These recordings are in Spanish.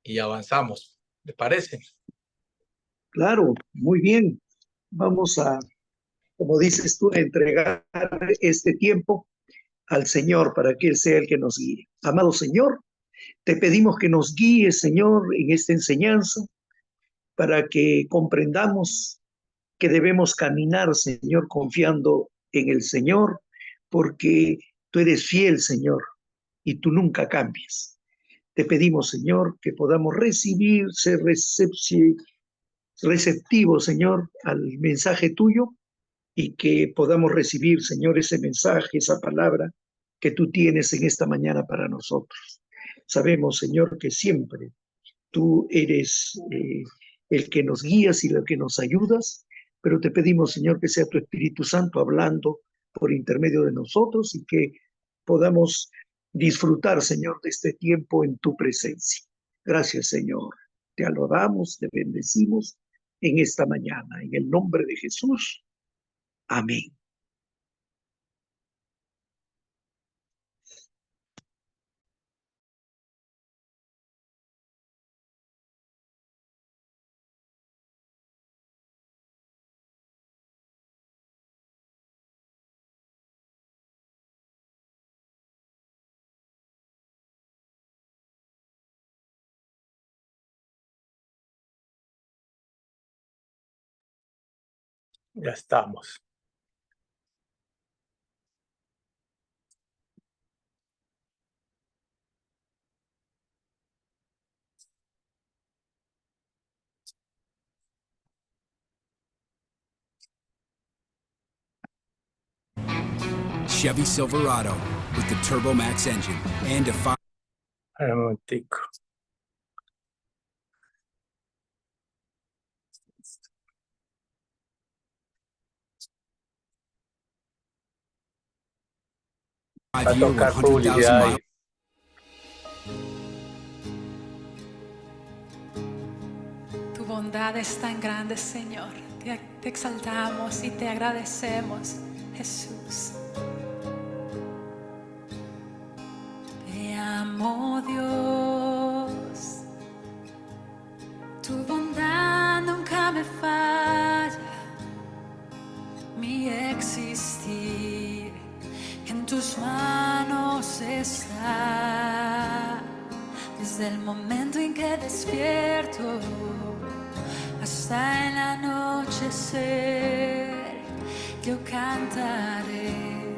y avanzamos. ¿Le parece? Claro, muy bien. Vamos a, como dices tú, a entregar este tiempo al Señor para que Él sea el que nos guíe. Amado Señor, te pedimos que nos guíes, Señor, en esta enseñanza para que comprendamos que debemos caminar, Señor, confiando en el Señor, porque tú eres fiel, Señor, y tú nunca cambias. Te pedimos, Señor, que podamos recibir, ser receptivos, Señor, al mensaje tuyo y que podamos recibir, Señor, ese mensaje, esa palabra que tú tienes en esta mañana para nosotros. Sabemos, Señor, que siempre tú eres el que nos guías y el que nos ayudas, pero te pedimos, Señor, que sea tu Espíritu Santo hablando por intermedio de nosotros y que podamos disfrutar, Señor, de este tiempo en tu presencia. Gracias, Señor. Te alabamos, te bendecimos en esta mañana. En el nombre de Jesús. Amén. Ya estamos. Chevy Silverado with the TurboMax engine and a 5. Un momentico. Va a tocar publicidad ahí. Tu bondad es tan grande, Señor. Te exaltamos y te agradecemos, Jesús. Te amo, Dios. Tu bondad nunca me falla. Mi existir en tus manos está. Desde el momento en que despierto hasta el anochecer, yo cantaré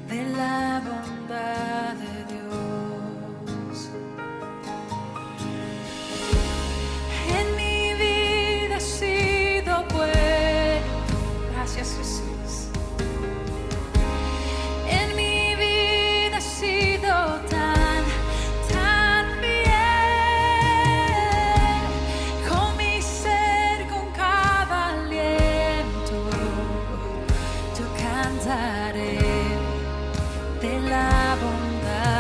de la bondad de Dios. En mi vida ha sido bueno. Gracias, Jesús. En mi vida ha sido tan fiel. Con mi ser, con cada aliento, yo cantaré de la bondad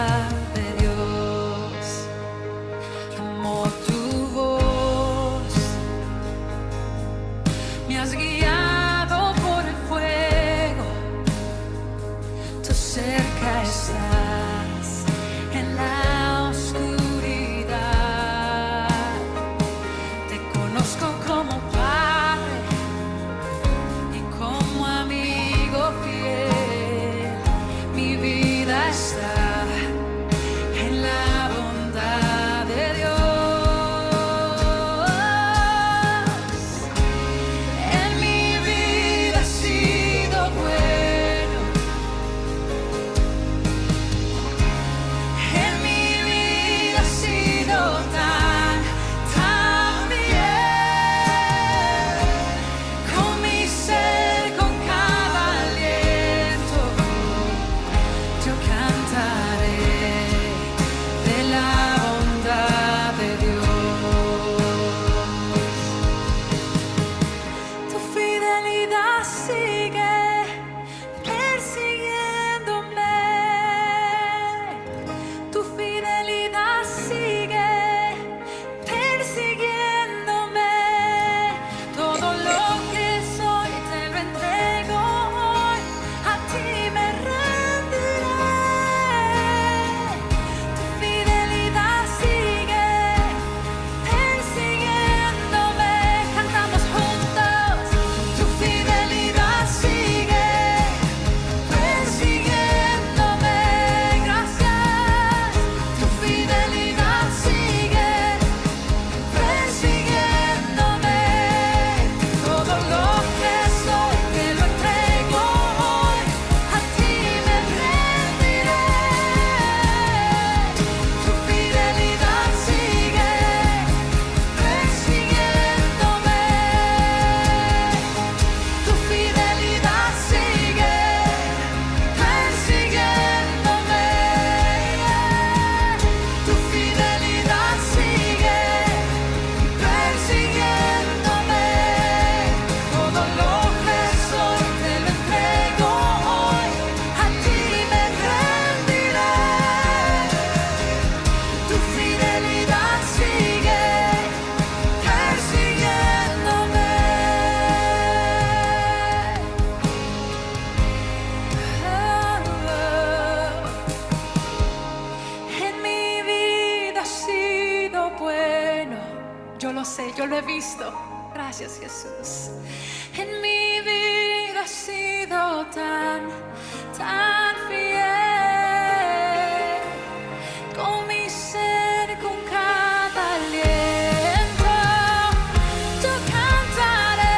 conoce, yo lo he visto. Gracias, Jesús. En mi vida has sido tan fiel. Con mi ser, con cada aliento, yo cantaré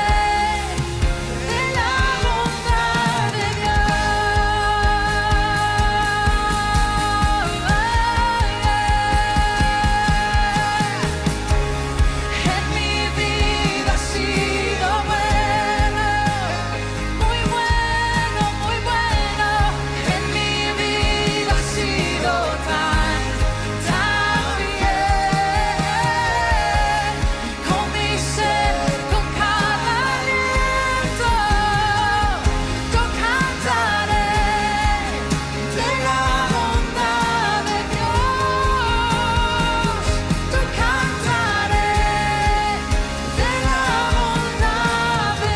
de la bondad de Dios. En mi vida ha sido bueno, muy bueno, muy bueno. En mi vida ha sido tan fiel. Con mi ser, con cada aliento, yo cantaré de la bondad de Dios. Yo cantaré de la bondad de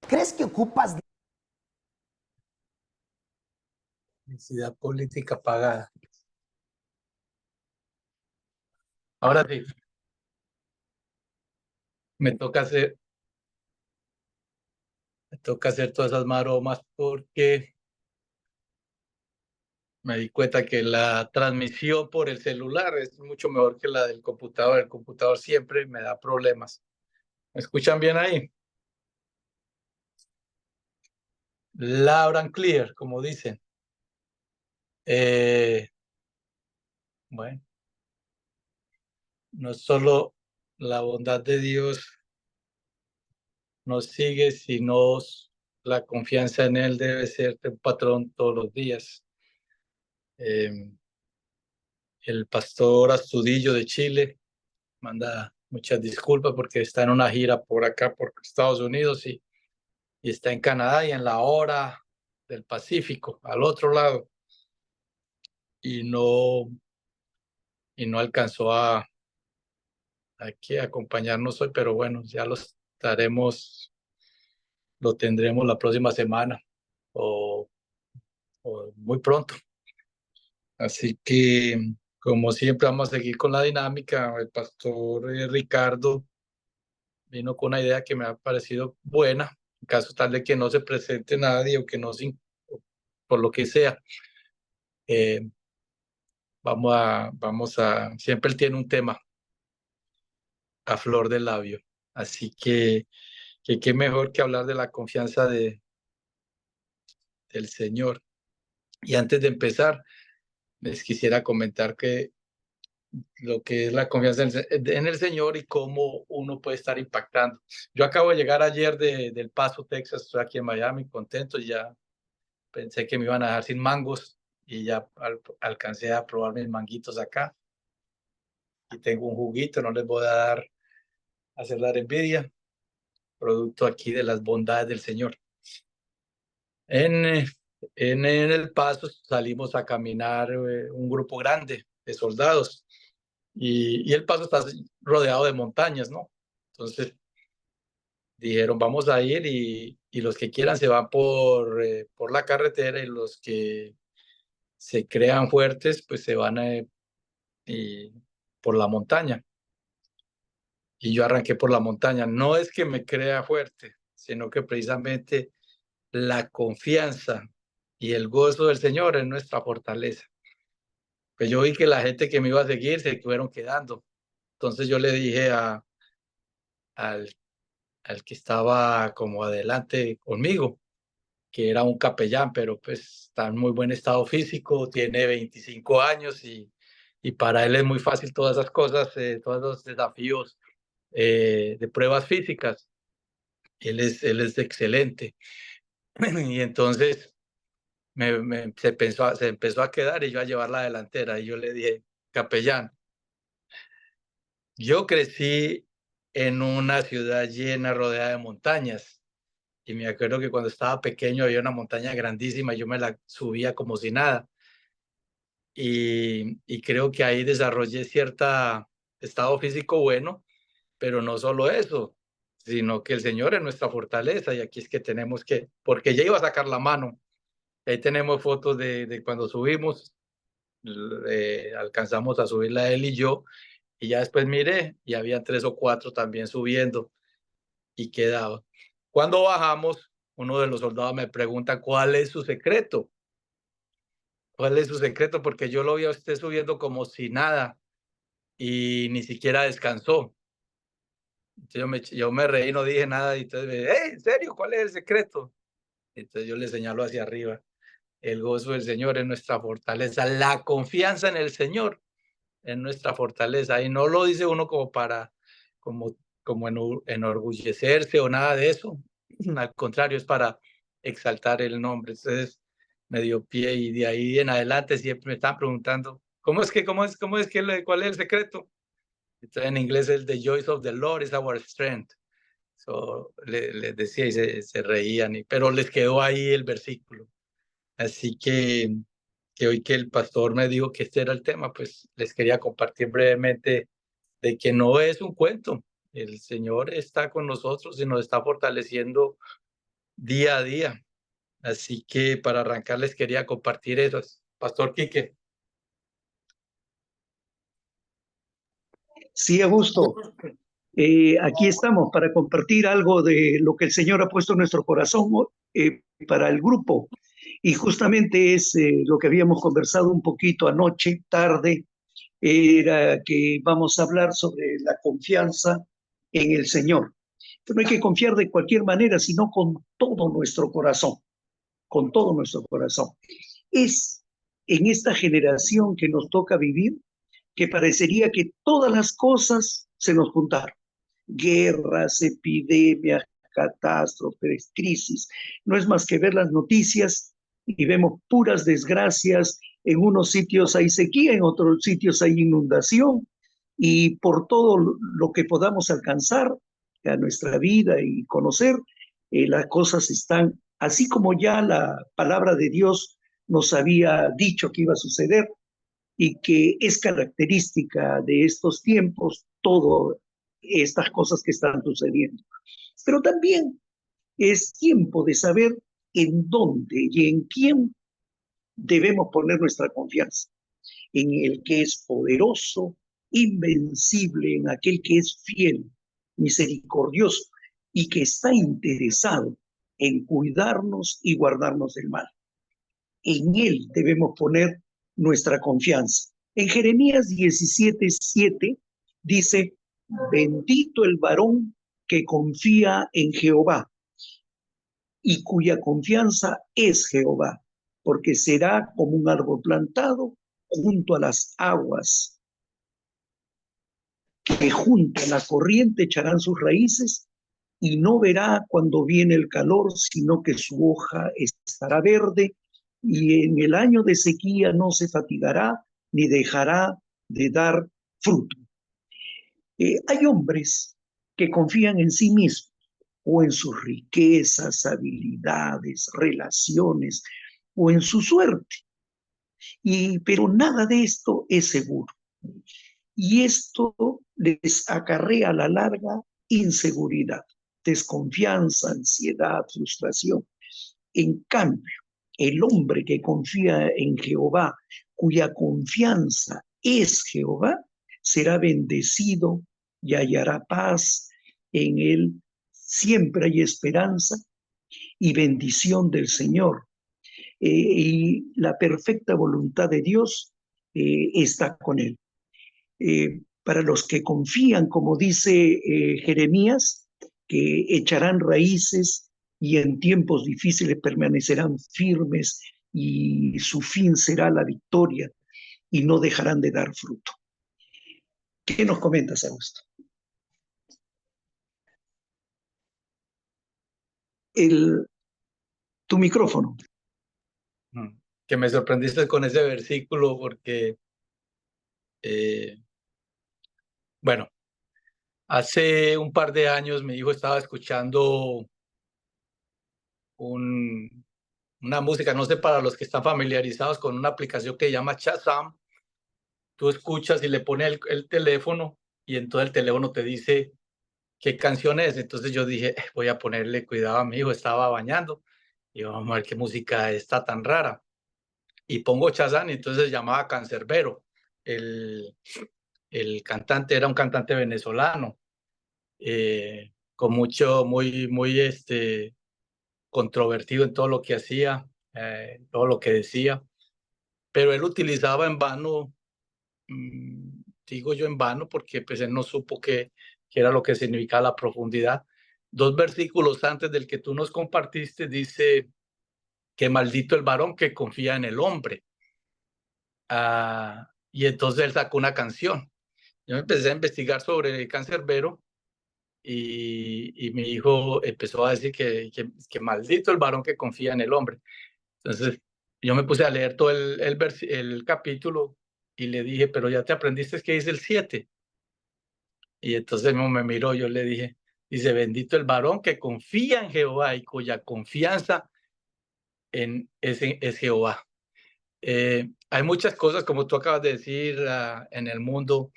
¿Crees que ocupas Publicidad política pagada. Ahora sí, me toca hacer todas esas maromas porque me di cuenta que la transmisión por el celular es mucho mejor que la del computador. El computador siempre me da problemas. ¿Me escuchan bien ahí? Loud and clear, como dicen. Bueno, no solo la bondad de Dios nos sigue, sino la confianza en Él debe ser un patrón todos los días. El pastor Astudillo de Chile manda muchas disculpas porque está en una gira por acá, por Estados Unidos, y está en Canadá y en la hora del Pacífico, al otro lado, y no alcanzó aquí a acompañarnos hoy, pero bueno, ya lo tendremos la próxima semana o muy pronto. Así que, como siempre, vamos a seguir con la dinámica. El pastor Ricardo vino con una idea que me ha parecido buena, en caso tal de que no se presente nadie o que no se, por lo que sea. Siempre él tiene un tema a flor de labio. Así que qué mejor que hablar de la confianza del Señor. Y antes de empezar, les quisiera comentar lo que es la confianza en el Señor y cómo uno puede estar impactando. Yo acabo de llegar ayer del Paso, Texas, estoy aquí en Miami, contento, ya pensé que me iban a dejar sin mangos y ya alcancé a probar mis manguitos acá. Y tengo un juguito, no les voy a hacer dar envidia, producto aquí de las bondades del Señor. En el Paso salimos a caminar un grupo grande de soldados y el Paso está rodeado de montañas, ¿no? Entonces dijeron, vamos a ir y los que quieran se van por la carretera y los que se crean fuertes, pues se van por la montaña. Y yo arranqué por la montaña. No es que me crea fuerte, sino que precisamente la confianza y el gozo del Señor es nuestra fortaleza. Pues yo vi que la gente que me iba a seguir se fueron quedando. Entonces yo le dije al que estaba como adelante conmigo, que era un capellán, pero pues está en muy buen estado físico, tiene 25 años y para él es muy fácil todas esas cosas, todos los desafíos de pruebas físicas. Él es excelente. Y entonces se empezó a quedar y yo a llevar la delantera. Y yo le dije, capellán, yo crecí en una ciudad llena, rodeada de montañas. Y me acuerdo que cuando estaba pequeño había una montaña grandísima y yo me la subía como si nada. Y creo que ahí desarrollé cierto estado físico bueno, pero no solo eso, sino que el Señor es nuestra fortaleza y aquí es que tenemos que, porque ya iba a sacar la mano. Ahí tenemos fotos de cuando subimos, alcanzamos a subirla él y yo, y ya después miré y había 3 o 4 también subiendo y quedaba. Cuando bajamos, uno de los soldados me pregunta cuál es su secreto. ¿Cuál es su secreto? Porque yo lo vi a usted subiendo como si nada y ni siquiera descansó. Entonces yo me reí, no dije nada y entonces me ¿en serio? ¿Cuál es el secreto? Entonces yo le señalo hacia arriba. El gozo del Señor es nuestra fortaleza. La confianza en el Señor es nuestra fortaleza. Y no lo dice uno como para, como, como enorgullecerse o nada de eso. Al contrario, es para exaltar el nombre. Entonces me dio pie y de ahí en adelante siempre me están preguntando, cuál es el secreto? Entonces en inglés es the joy of the Lord is our strength. So, les decía y se reían, pero les quedó ahí el versículo. Así que hoy que el pastor me dijo que este era el tema, pues les quería compartir brevemente de que no es un cuento. El Señor está con nosotros y nos está fortaleciendo día a día. Así que para arrancar les quería compartir eso. Pastor Quique. Sí, Augusto. Aquí estamos para compartir algo de lo que el Señor ha puesto en nuestro corazón para el grupo. Y justamente es lo que habíamos conversado un poquito anoche, tarde, era que vamos a hablar sobre la confianza en el Señor. Pero no hay que confiar de cualquier manera, sino con todo nuestro corazón, con todo nuestro corazón. Es en esta generación que nos toca vivir que parecería que todas las cosas se nos juntaron. Guerras, epidemias, catástrofes, crisis. No es más que ver las noticias y vemos puras desgracias. En unos sitios hay sequía, en otros sitios hay inundación. Y por todo lo que podamos alcanzar a nuestra vida y conocer, las cosas están así como ya la palabra de Dios nos había dicho que iba a suceder y que es característica de estos tiempos, todas estas cosas que están sucediendo. Pero también es tiempo de saber en dónde y en quién debemos poner nuestra confianza. En el que es poderoso, invencible, en aquel que es fiel, misericordioso y que está interesado en cuidarnos y guardarnos del mal. En él debemos poner nuestra confianza. En Jeremías 17:7 dice, bendito el varón que confía en Jehová y cuya confianza es Jehová, porque será como un árbol plantado junto a las aguas, que junto a la corriente echarán sus raíces y no verá cuando viene el calor, sino que su hoja estará verde y en el año de sequía no se fatigará ni dejará de dar fruto. Hay hombres que confían en sí mismos o en sus riquezas, habilidades, relaciones o en su suerte, pero nada de esto es seguro. Y esto les acarrea a la larga inseguridad, desconfianza, ansiedad, frustración. En cambio, el hombre que confía en Jehová, cuya confianza es Jehová, será bendecido y hallará paz. En él siempre hay esperanza y bendición del Señor. Y la perfecta voluntad de Dios está con él. Para los que confían, como dice Jeremías, que echarán raíces y en tiempos difíciles permanecerán firmes y su fin será la victoria y no dejarán de dar fruto. ¿Qué nos comentas, Augusto? Tu micrófono. Que me sorprendiste con ese versículo porque, bueno, hace un par de años mi hijo estaba escuchando una música, no sé, para los que están familiarizados con una aplicación que se llama Shazam. Tú escuchas y le pones el teléfono y entonces el teléfono te dice ¿qué canción es? Entonces yo dije, voy a ponerle cuidado a mi hijo, estaba bañando, y vamos a ver qué música está tan rara. Y pongo Chazán, y entonces llamaba Cancerbero. El, el cantante era un cantante venezolano, con mucho, muy controvertido en todo lo que hacía, todo lo que decía, pero él utilizaba en vano, digo yo en vano, porque pues él no supo qué era lo que significaba la profundidad. 2 versículos antes del que tú nos compartiste dice que maldito el varón que confía en el hombre. Y entonces él sacó una canción. Yo empecé a investigar sobre el Cancerbero, y mi hijo empezó a decir que maldito el varón que confía en el hombre. Entonces yo me puse a leer todo el capítulo, y le dije, pero ya te aprendiste que dice el 7. Y entonces me miró, yo le dije, dice, bendito el varón que confía en Jehová y cuya confianza es Jehová. Hay muchas cosas, como tú acabas de decir, en el mundo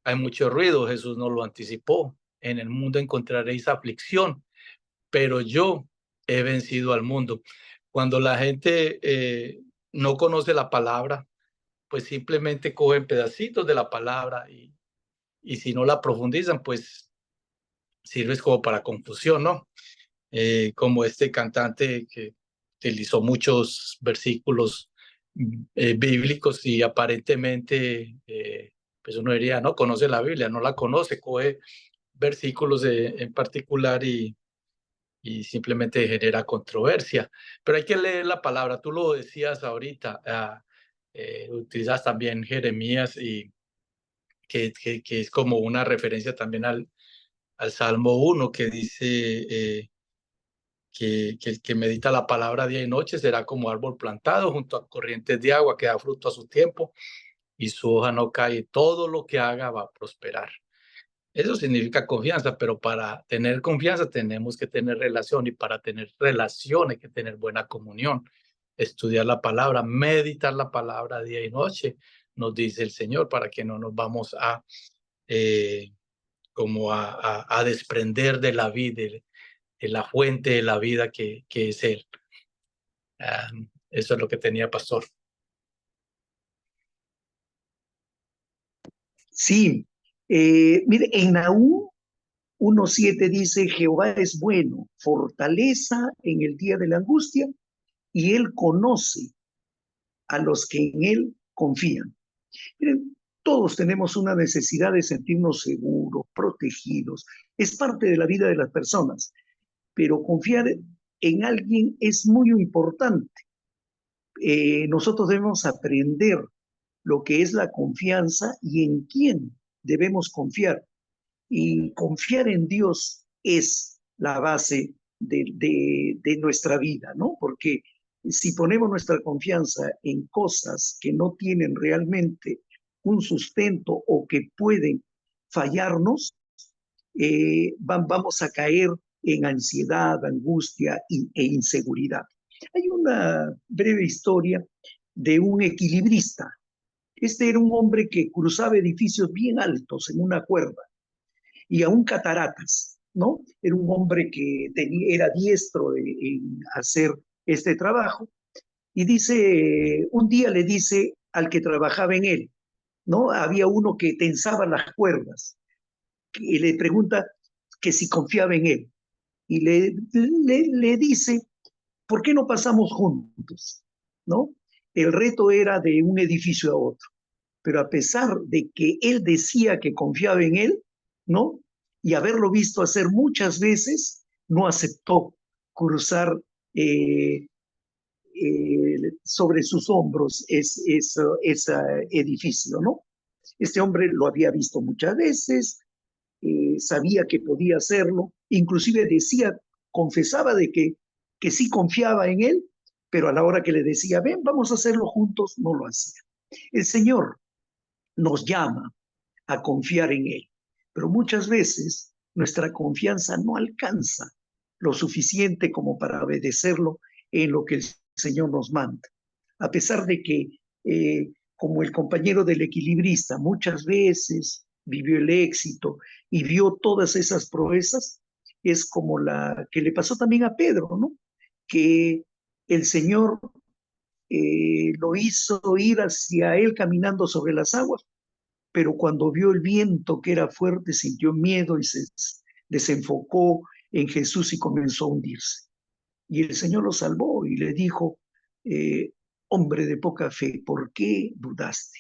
hay mucho ruido. Jesús nos lo anticipó. En el mundo encontraréis aflicción, pero yo he vencido al mundo. Cuando la gente no conoce la palabra, pues simplemente cogen pedacitos de la palabra, y si no la profundizan, pues sirves como para confusión, ¿no? Como este cantante que utilizó muchos versículos bíblicos, y aparentemente, pues uno diría, no conoce la Biblia, no la conoce, coge versículos en particular, y simplemente genera controversia. Pero hay que leer la palabra, tú lo decías ahorita, utilizas también Jeremías, y que es como una referencia también al Salmo 1, que dice que el que medita la palabra día y noche será como árbol plantado junto a corrientes de agua, que da fruto a su tiempo, y su hoja no cae, todo lo que haga va a prosperar. Eso significa confianza, pero para tener confianza tenemos que tener relación, y para tener relación hay que tener buena comunión, estudiar la palabra, meditar la palabra día y noche, nos dice el Señor, para que no nos vamos eh, a desprender de la vida, de la fuente de la vida que es Él. Eso es lo que tenía, pastor. Sí, mire, en Nahum 1:7 dice, Jehová es bueno, fortaleza en el día de la angustia, y él conoce a los que en él confían. Miren, todos tenemos una necesidad de sentirnos seguros, protegidos. Es parte de la vida de las personas, pero confiar en alguien es muy importante. Nosotros debemos aprender lo que es la confianza y en quién debemos confiar. Y confiar en Dios es la base de nuestra vida, ¿no? Porque si ponemos nuestra confianza en cosas que no tienen realmente un sustento o que pueden fallarnos, vamos a caer en ansiedad, angustia e inseguridad. Hay una breve historia de un equilibrista. Este era un hombre que cruzaba edificios bien altos en una cuerda, y aún cataratas, ¿no? Era un hombre que era diestro en hacer este trabajo, y dice, un día le dice al que trabajaba en él, ¿no? Había uno que tensaba las cuerdas, y le pregunta que si confiaba en él, y le dice, ¿por qué no pasamos juntos? ¿No? El reto era de un edificio a otro, pero a pesar de que él decía que confiaba en él, ¿no? Y haberlo visto hacer muchas veces, no aceptó cruzar sobre sus hombros ese edificio, ¿no? Este hombre lo había visto muchas veces, sabía que podía hacerlo, inclusive decía, confesaba de que sí confiaba en él, pero a la hora que le decía, ven, vamos a hacerlo juntos, no lo hacía. El Señor nos llama a confiar en Él, pero muchas veces nuestra confianza no alcanza lo suficiente como para obedecerlo en lo que el Señor nos manda. A pesar de que, como el compañero del equilibrista, muchas veces vivió el éxito y vio todas esas proezas, es como la que le pasó también a Pedro, ¿no? Que el Señor lo hizo ir hacia él caminando sobre las aguas, pero cuando vio el viento que era fuerte, sintió miedo y se desenfocó en Jesús y comenzó a hundirse. Y el Señor lo salvó y le dijo, hombre de poca fe, ¿por qué dudaste?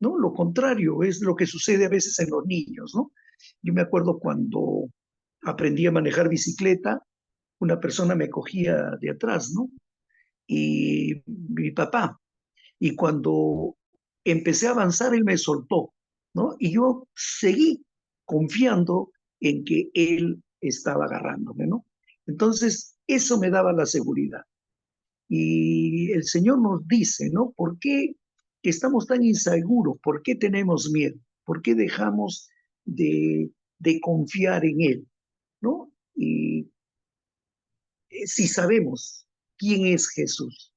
¿No? Lo contrario es lo que sucede a veces en los niños, ¿no? Yo me acuerdo cuando aprendí a manejar bicicleta, una persona me cogía de atrás, ¿no? Y mi papá. Y cuando empecé a avanzar, él me soltó, ¿no? Y yo seguí confiando en que él estaba agarrándome, ¿no? Entonces, eso me daba la seguridad. Y el Señor nos dice, ¿no? ¿Por qué estamos tan inseguros? ¿Por qué tenemos miedo? ¿Por qué dejamos de confiar en Él? ¿No? Y si sabemos quién es Jesús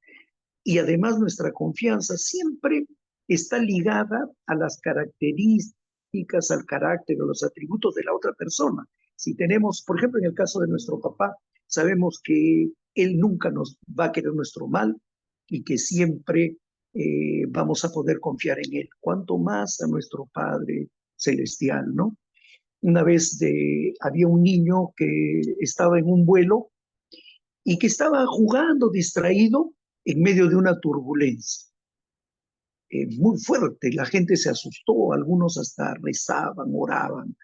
y además nuestra confianza siempre está ligada a las características, al carácter o los atributos de la otra persona. Si tenemos, por ejemplo, en el caso de nuestro papá, sabemos que él nunca nos va a querer nuestro mal y que siempre vamos a poder confiar en él. Cuanto más a nuestro Padre Celestial, ¿no? Una vez había un niño que estaba en un vuelo y que estaba jugando distraído en medio de una turbulencia muy fuerte. La gente se asustó, algunos hasta rezaban, oraban,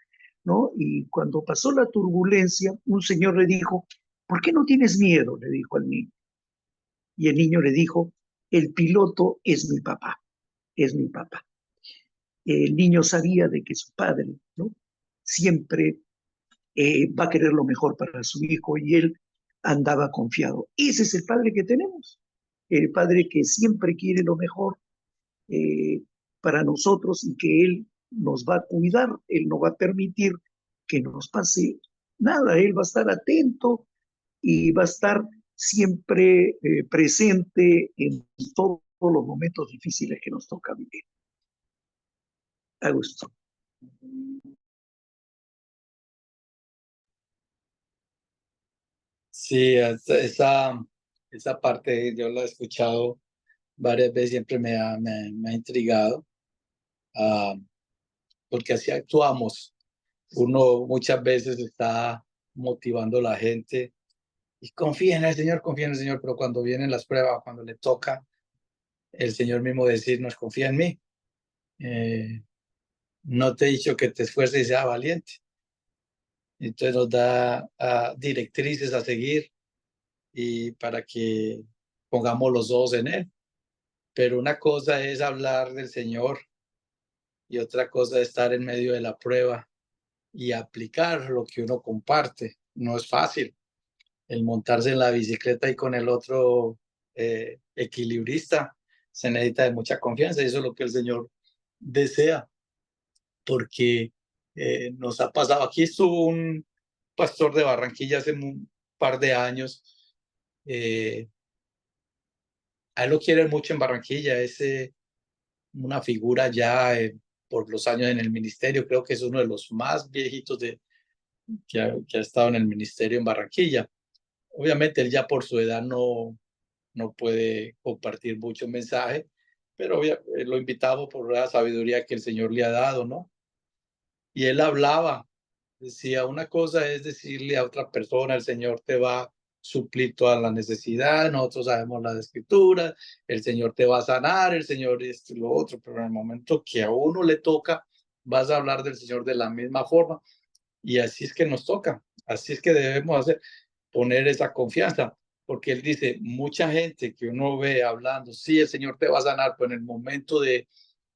¿no? Y cuando pasó la turbulencia, un señor le dijo, ¿por qué no tienes miedo? Le dijo al niño. Y el niño le dijo, el piloto es mi papá, es mi papá. El niño sabía de que su padre, ¿no? Siempre va a querer lo mejor para su hijo y él andaba confiado. Ese es el padre que tenemos, el padre que siempre quiere lo mejor eh, para nosotros y que Él nos va a cuidar, Él no va a permitir que nos pase nada, Él va a estar atento y va a estar siempre presente en todos los momentos difíciles que nos toca vivir. Augusto. Sí, esa parte yo la he escuchado varias veces, siempre me ha intrigado, ah, porque así actuamos. Uno muchas veces está motivando a la gente y confía en el Señor, pero cuando vienen las pruebas, cuando le toca el Señor mismo decirnos, confía en mí, eh, no te he dicho que te esfuerces y sea valiente. Entonces nos da directrices a seguir y para que pongamos los ojos en Él. Pero una cosa es hablar del Señor y otra cosa es estar en medio de la prueba y aplicar lo que uno comparte. No es fácil el montarse en la bicicleta y con el otro equilibrista. Se necesita de mucha confianza y eso es lo que el Señor desea, porque nos ha pasado. Aquí estuvo un pastor de Barranquilla hace un par de años. A él lo quieren mucho en Barranquilla, es una figura ya por los años en el ministerio, creo que es uno de los más viejitos que ha estado en el ministerio en Barranquilla. Obviamente él ya por su edad no puede compartir mucho mensaje, pero lo invitamos por la sabiduría que el Señor le ha dado, ¿no? Y él hablaba, decía, una cosa es decirle a otra persona, el Señor te va a suplir todas las necesidades, nosotros sabemos las escrituras, el Señor te va a sanar, el Señor esto y lo otro, pero en el momento que a uno le toca, vas a hablar del Señor de la misma forma, y así es que nos toca, así es que debemos hacer, poner esa confianza, porque Él dice, mucha gente que uno ve hablando, sí, el Señor te va a sanar, pero en el momento de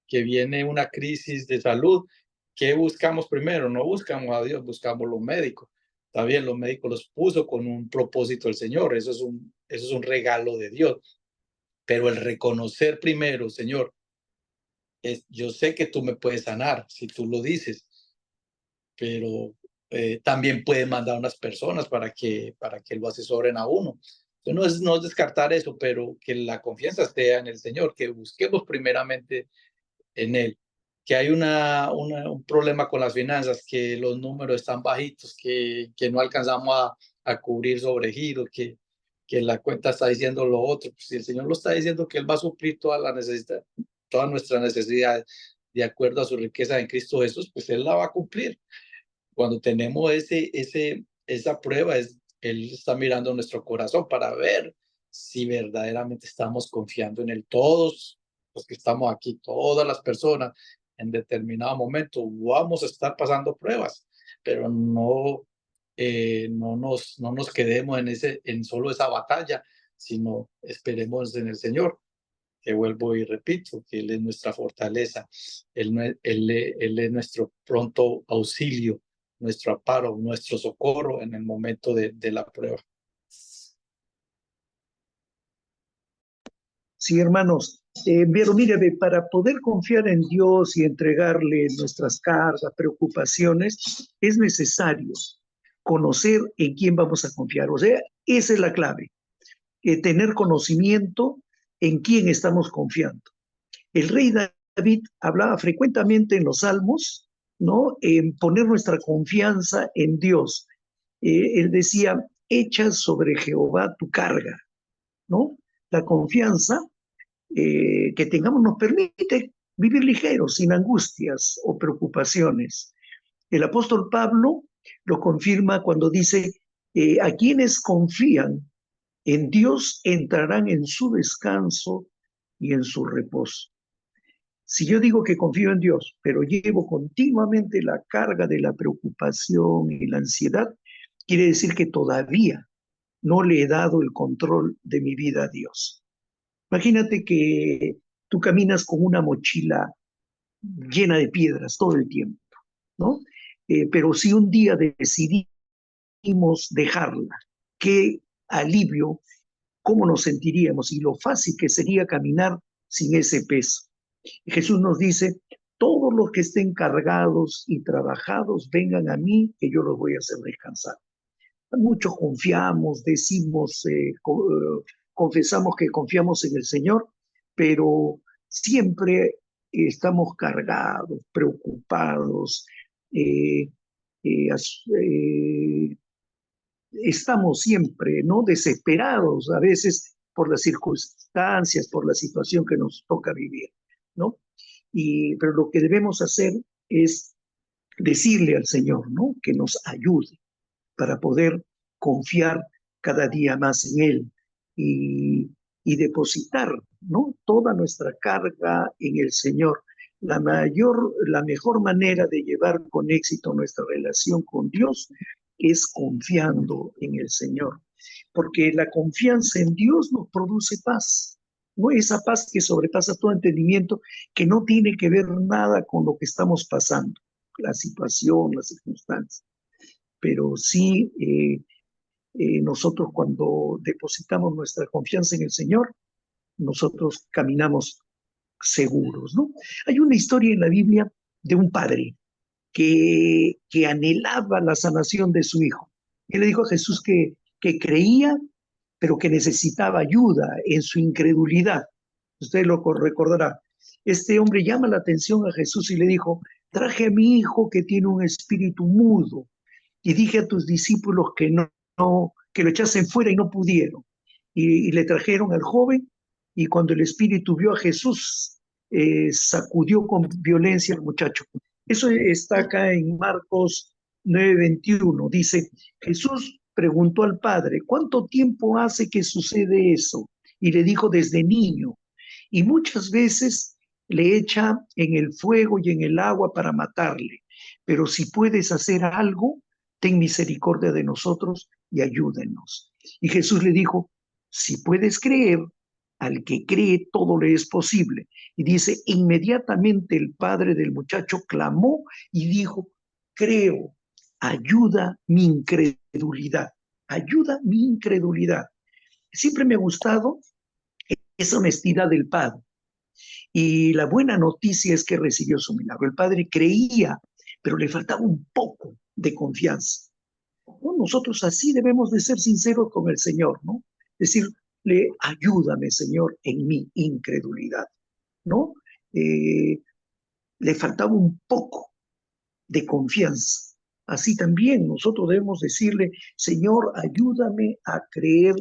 que viene una crisis de salud, ¿qué buscamos primero? No buscamos a Dios, buscamos los médicos. Está bien, los médicos los puso con un propósito el Señor, eso es un regalo de Dios. Pero el reconocer primero, Señor, yo sé que tú me puedes sanar si tú lo dices, pero también puedes mandar unas personas para que lo asesoren a uno. Entonces no es descartar eso, pero que la confianza esté en el Señor, que busquemos primeramente en Él. que hay un problema con las finanzas, que los números están bajitos, que no alcanzamos a cubrir sobregiro, que la cuenta está diciendo lo otro. Pues si el Señor lo está diciendo que Él va a suplir todas nuestras necesidades de acuerdo a su riqueza en Cristo Jesús, pues Él la va a cumplir. Cuando tenemos esa prueba, Él está mirando nuestro corazón para ver si verdaderamente estamos confiando en Él. Todos los que estamos aquí, todas las personas, en determinado momento vamos a estar pasando pruebas, pero no nos quedemos en solo esa batalla, sino esperemos en el Señor, que vuelvo y repito, que Él es nuestra fortaleza, Él es nuestro pronto auxilio, nuestro amparo, nuestro socorro en el momento de la prueba. Sí, hermanos, pero mire, para poder confiar en Dios y entregarle nuestras cargas, preocupaciones, es necesario conocer en quién vamos a confiar. O sea, esa es la clave, tener conocimiento en quién estamos confiando. El rey David hablaba frecuentemente en los salmos, ¿no? En poner nuestra confianza en Dios. Él decía, echa sobre Jehová tu carga, ¿no? La confianza que tengamos nos permite vivir ligeros, sin angustias o preocupaciones. El apóstol Pablo lo confirma cuando dice, a quienes confían en Dios entrarán en su descanso y en su reposo. Si yo digo que confío en Dios, pero llevo continuamente la carga de la preocupación y la ansiedad, quiere decir que todavía no le he dado el control de mi vida a Dios. Imagínate que tú caminas con una mochila llena de piedras todo el tiempo, ¿no? Pero si un día decidimos dejarla, qué alivio, cómo nos sentiríamos y lo fácil que sería caminar sin ese peso. Jesús nos dice, todos los que estén cargados y trabajados, vengan a mí, que yo los voy a hacer descansar. Muchos confiamos, decimos, confesamos que confiamos en el Señor, pero siempre estamos cargados, preocupados, estamos siempre, ¿no? Desesperados a veces por las circunstancias, por la situación que nos toca vivir, ¿no? Pero lo que debemos hacer es decirle al Señor, ¿no? Que nos ayude para poder confiar cada día más en Él y depositar, ¿no? Toda nuestra carga en el Señor. La mejor manera de llevar con éxito nuestra relación con Dios es confiando en el Señor, porque la confianza en Dios nos produce paz, ¿no? Esa paz que sobrepasa todo entendimiento, que no tiene que ver nada con lo que estamos pasando, la situación, las circunstancias, pero sí nosotros cuando depositamos nuestra confianza en el Señor, nosotros caminamos seguros, ¿no? Hay una historia en la Biblia de un padre que anhelaba la sanación de su hijo. Él le dijo a Jesús que creía, pero que necesitaba ayuda en su incredulidad. Usted lo recordará. Este hombre llama la atención a Jesús y le dijo, traje a mi hijo que tiene un espíritu mudo y dije a tus discípulos que que lo echasen fuera y no pudieron. Y le trajeron al joven y cuando el espíritu vio a Jesús, sacudió con violencia al muchacho. Eso está acá en Marcos 9:21. Dice, Jesús preguntó al padre, ¿cuánto tiempo hace que sucede eso? Y le dijo, desde niño. Y muchas veces le echa en el fuego y en el agua para matarle. Pero si puedes hacer algo, ten misericordia de nosotros y ayúdenos. Y Jesús le dijo, si puedes creer, al que cree todo le es posible. Y dice, inmediatamente el padre del muchacho clamó y dijo, creo, ayuda mi incredulidad, ayuda mi incredulidad. Siempre me ha gustado esa honestidad del padre. Y la buena noticia es que recibió su milagro. El padre creía, pero le faltaba un poco de confianza. Bueno, nosotros así debemos de ser sinceros con el Señor, ¿no? Decirle, ayúdame, Señor, en mi incredulidad, ¿no? le faltaba un poco de confianza. Así también nosotros debemos decirle, Señor, ayúdame a creer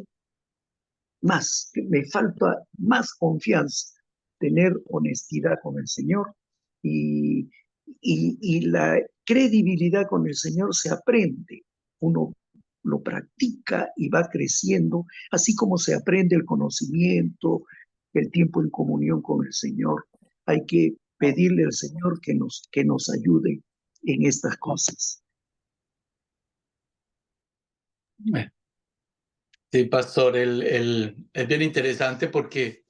más, que me falta más confianza, tener honestidad con el Señor y, y la credibilidad con el Señor se aprende. Uno lo practica y va creciendo, así como se aprende el conocimiento, el tiempo en comunión con el Señor. Hay que pedirle al Señor que nos ayude en estas cosas. Sí, pastor, es bien interesante porque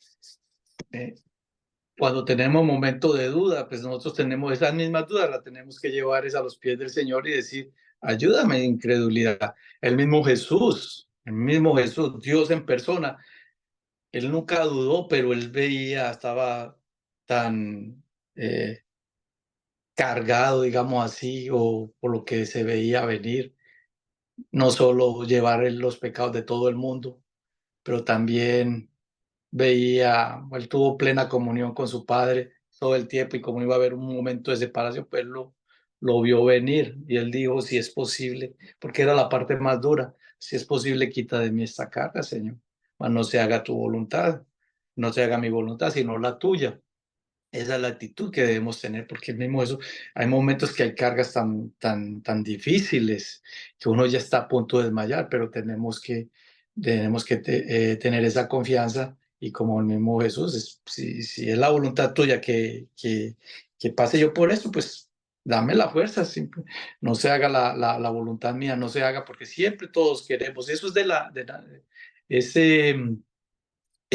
cuando tenemos momentos de duda, pues nosotros tenemos esas mismas dudas, las tenemos que llevar a los pies del Señor y decir, ayúdame en incredulidad. El mismo Jesús, Dios en persona, él nunca dudó, pero él veía, estaba tan cargado, digamos así, o por lo que se veía venir, no solo llevar los pecados de todo el mundo, pero también él tuvo plena comunión con su padre todo el tiempo y como iba a haber un momento de separación, pues lo vio venir y él dijo, si es posible, porque era la parte más dura, si es posible, quita de mí esta carga, Señor, mas no se haga tu voluntad, no se haga mi voluntad, sino la tuya. Esa es la actitud que debemos tener, porque mismo eso, hay momentos que hay cargas tan difíciles que uno ya está a punto de desmayar, pero tenemos que tener esa confianza y como el mismo Jesús, si es la voluntad tuya que pase yo por esto, pues dame la fuerza, no se haga la voluntad mía, no se haga, porque siempre todos queremos, eso es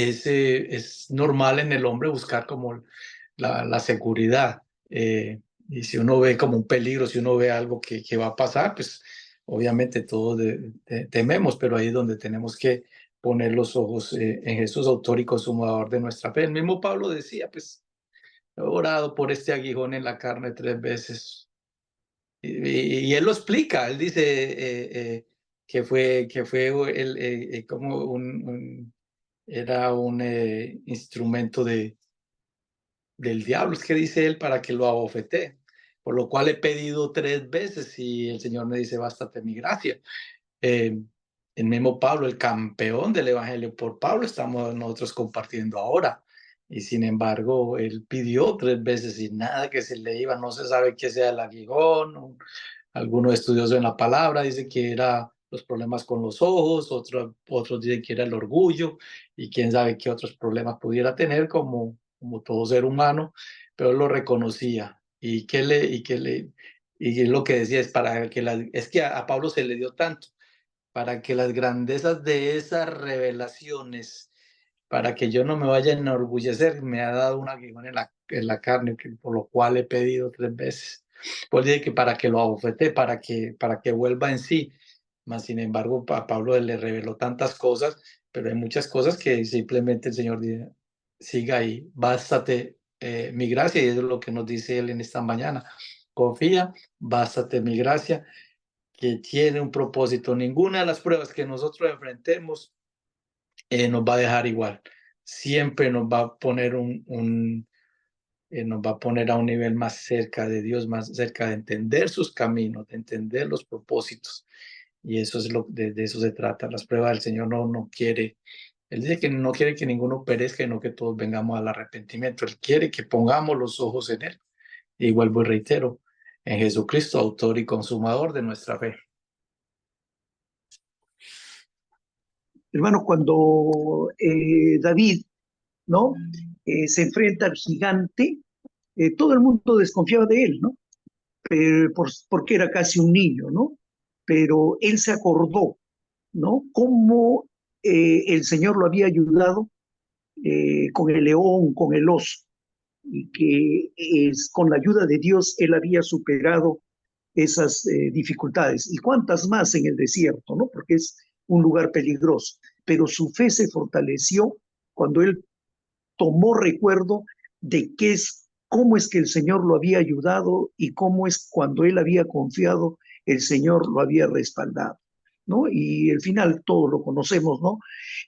ese, es normal en el hombre buscar como la seguridad. Y si uno ve como un peligro, si uno ve algo que va a pasar, pues obviamente todos tememos, pero ahí es donde tenemos que poner los ojos en Jesús, autor y consumador de nuestra fe. El mismo Pablo decía, pues, he orado por este aguijón en la carne 3 veces. Y él lo explica, él dice que fue como era un instrumento del diablo, es que dice él, para que lo abofetee. Por lo cual he pedido 3 veces y el Señor me dice, bástate mi gracia. El mismo Pablo, el campeón del Evangelio por Pablo, estamos nosotros compartiendo ahora. Y sin embargo, él pidió 3 veces y nada que se le iba, no se sabe qué sea el aguijón. Algunos estudiosos en la palabra dicen que era los problemas con los ojos, otros dicen que era el orgullo y quién sabe qué otros problemas pudiera tener como todo ser humano, pero él lo reconocía. Y lo que decía es es que a Pablo se le dio tanto para que las grandezas de esas revelaciones, para que yo no me vaya a enorgullecer, me ha dado un aguijón en la carne, por lo cual he pedido 3 veces. Pues dice que para que lo abofete, para que vuelva en sí. Mas, sin embargo, a Pablo le reveló tantas cosas, pero hay muchas cosas que simplemente el Señor dice, siga ahí, bástate mi gracia, y eso es lo que nos dice él en esta mañana. Confía, bástate mi gracia, que tiene un propósito. Ninguna de las pruebas que nosotros enfrentemos nos va a dejar igual. Siempre nos va a poner nos va a poner a un nivel más cerca de Dios, más cerca de entender sus caminos, de entender los propósitos. Y eso es de eso se trata. Las pruebas del Señor no quiere. Él dice que no quiere que ninguno perezca, sino que todos vengamos al arrepentimiento. Él quiere que pongamos los ojos en Él. Y vuelvo y reitero, en Jesucristo, autor y consumador de nuestra fe. Hermanos, cuando David, ¿no? Se enfrenta al gigante, todo el mundo desconfiaba de él, ¿no? Porque era casi un niño, ¿no? Pero él se acordó, ¿no? Cómo el Señor lo había ayudado con el león, con el oso, y que con la ayuda de Dios él había superado esas dificultades. Y cuántas más en el desierto, ¿no? Porque es un lugar peligroso. Pero su fe se fortaleció cuando él tomó recuerdo de cómo es que el Señor lo había ayudado y cómo es cuando él había confiado, el Señor lo había respaldado, ¿no? Y el final todos lo conocemos, ¿no?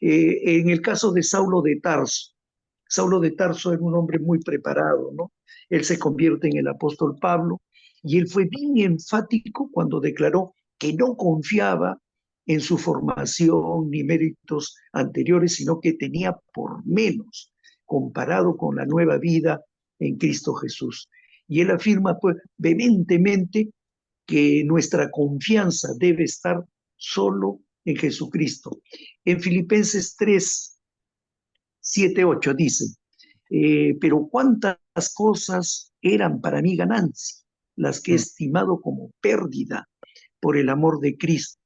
En el caso de Saulo de Tarso era un hombre muy preparado, ¿no? Él se convierte en el apóstol Pablo y él fue bien enfático cuando declaró que no confiaba en su formación ni méritos anteriores, sino que tenía por menos comparado con la nueva vida en Cristo Jesús. Y él afirma pues vehementemente que nuestra confianza debe estar solo en Jesucristo. En Filipenses 3, 7, 8 dice, pero cuántas cosas eran para mí ganancia, las que he estimado como pérdida por el amor de Cristo.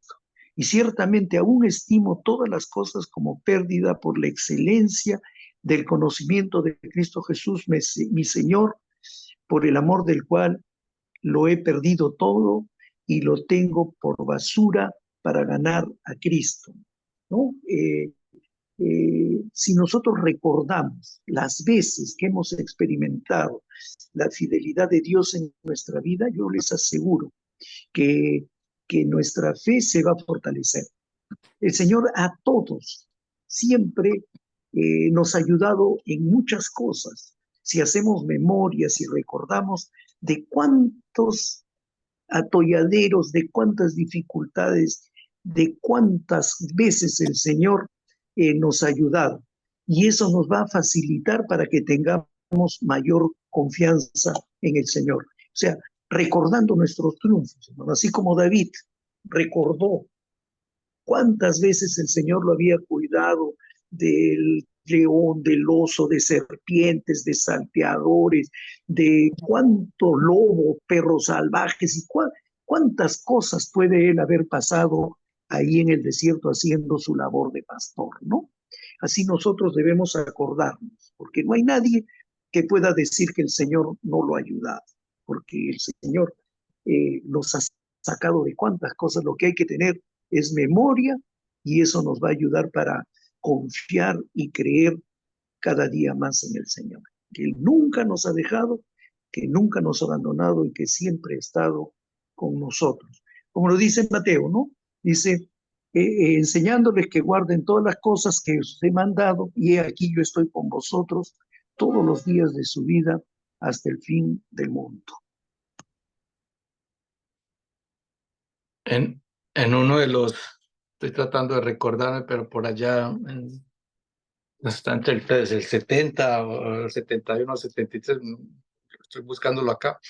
Y ciertamente aún estimo todas las cosas como pérdida por la excelencia del conocimiento de Cristo Jesús, mi Señor, por el amor del cual lo he perdido todo y lo tengo por basura para ganar a Cristo, ¿no? Si nosotros recordamos las veces que hemos experimentado la fidelidad de Dios en nuestra vida, yo les aseguro que, que nuestra fe se va a fortalecer. El Señor a todos siempre nos ha ayudado en muchas cosas. Si hacemos memoria, si recordamos de cuántos atolladeros, de cuántas dificultades, de cuántas veces el Señor nos ha ayudado. Y eso nos va a facilitar para que tengamos mayor confianza en el Señor. O sea, recordando nuestros triunfos, ¿no? Así como David recordó cuántas veces el Señor lo había cuidado del león, del oso, de serpientes, de salteadores, de cuánto lobo, perros salvajes y cuántas cosas puede él haber pasado ahí en el desierto haciendo su labor de pastor, ¿no? Así nosotros debemos acordarnos, porque no hay nadie que pueda decir que el Señor no lo ha ayudado, porque el Señor nos ha sacado de cuántas cosas. Lo que hay que tener es memoria y eso nos va a ayudar para confiar y creer cada día más en el Señor, que Él nunca nos ha dejado, que nunca nos ha abandonado y que siempre ha estado con nosotros. Como lo dice Mateo, ¿no? Dice, enseñándoles que guarden todas las cosas que os he mandado, y he aquí yo estoy con vosotros todos los días de su vida hasta el fin del mundo. En uno de los, estoy tratando de recordarme, pero por allá, está entre el 70 o el 71 o 73, estoy buscándolo acá,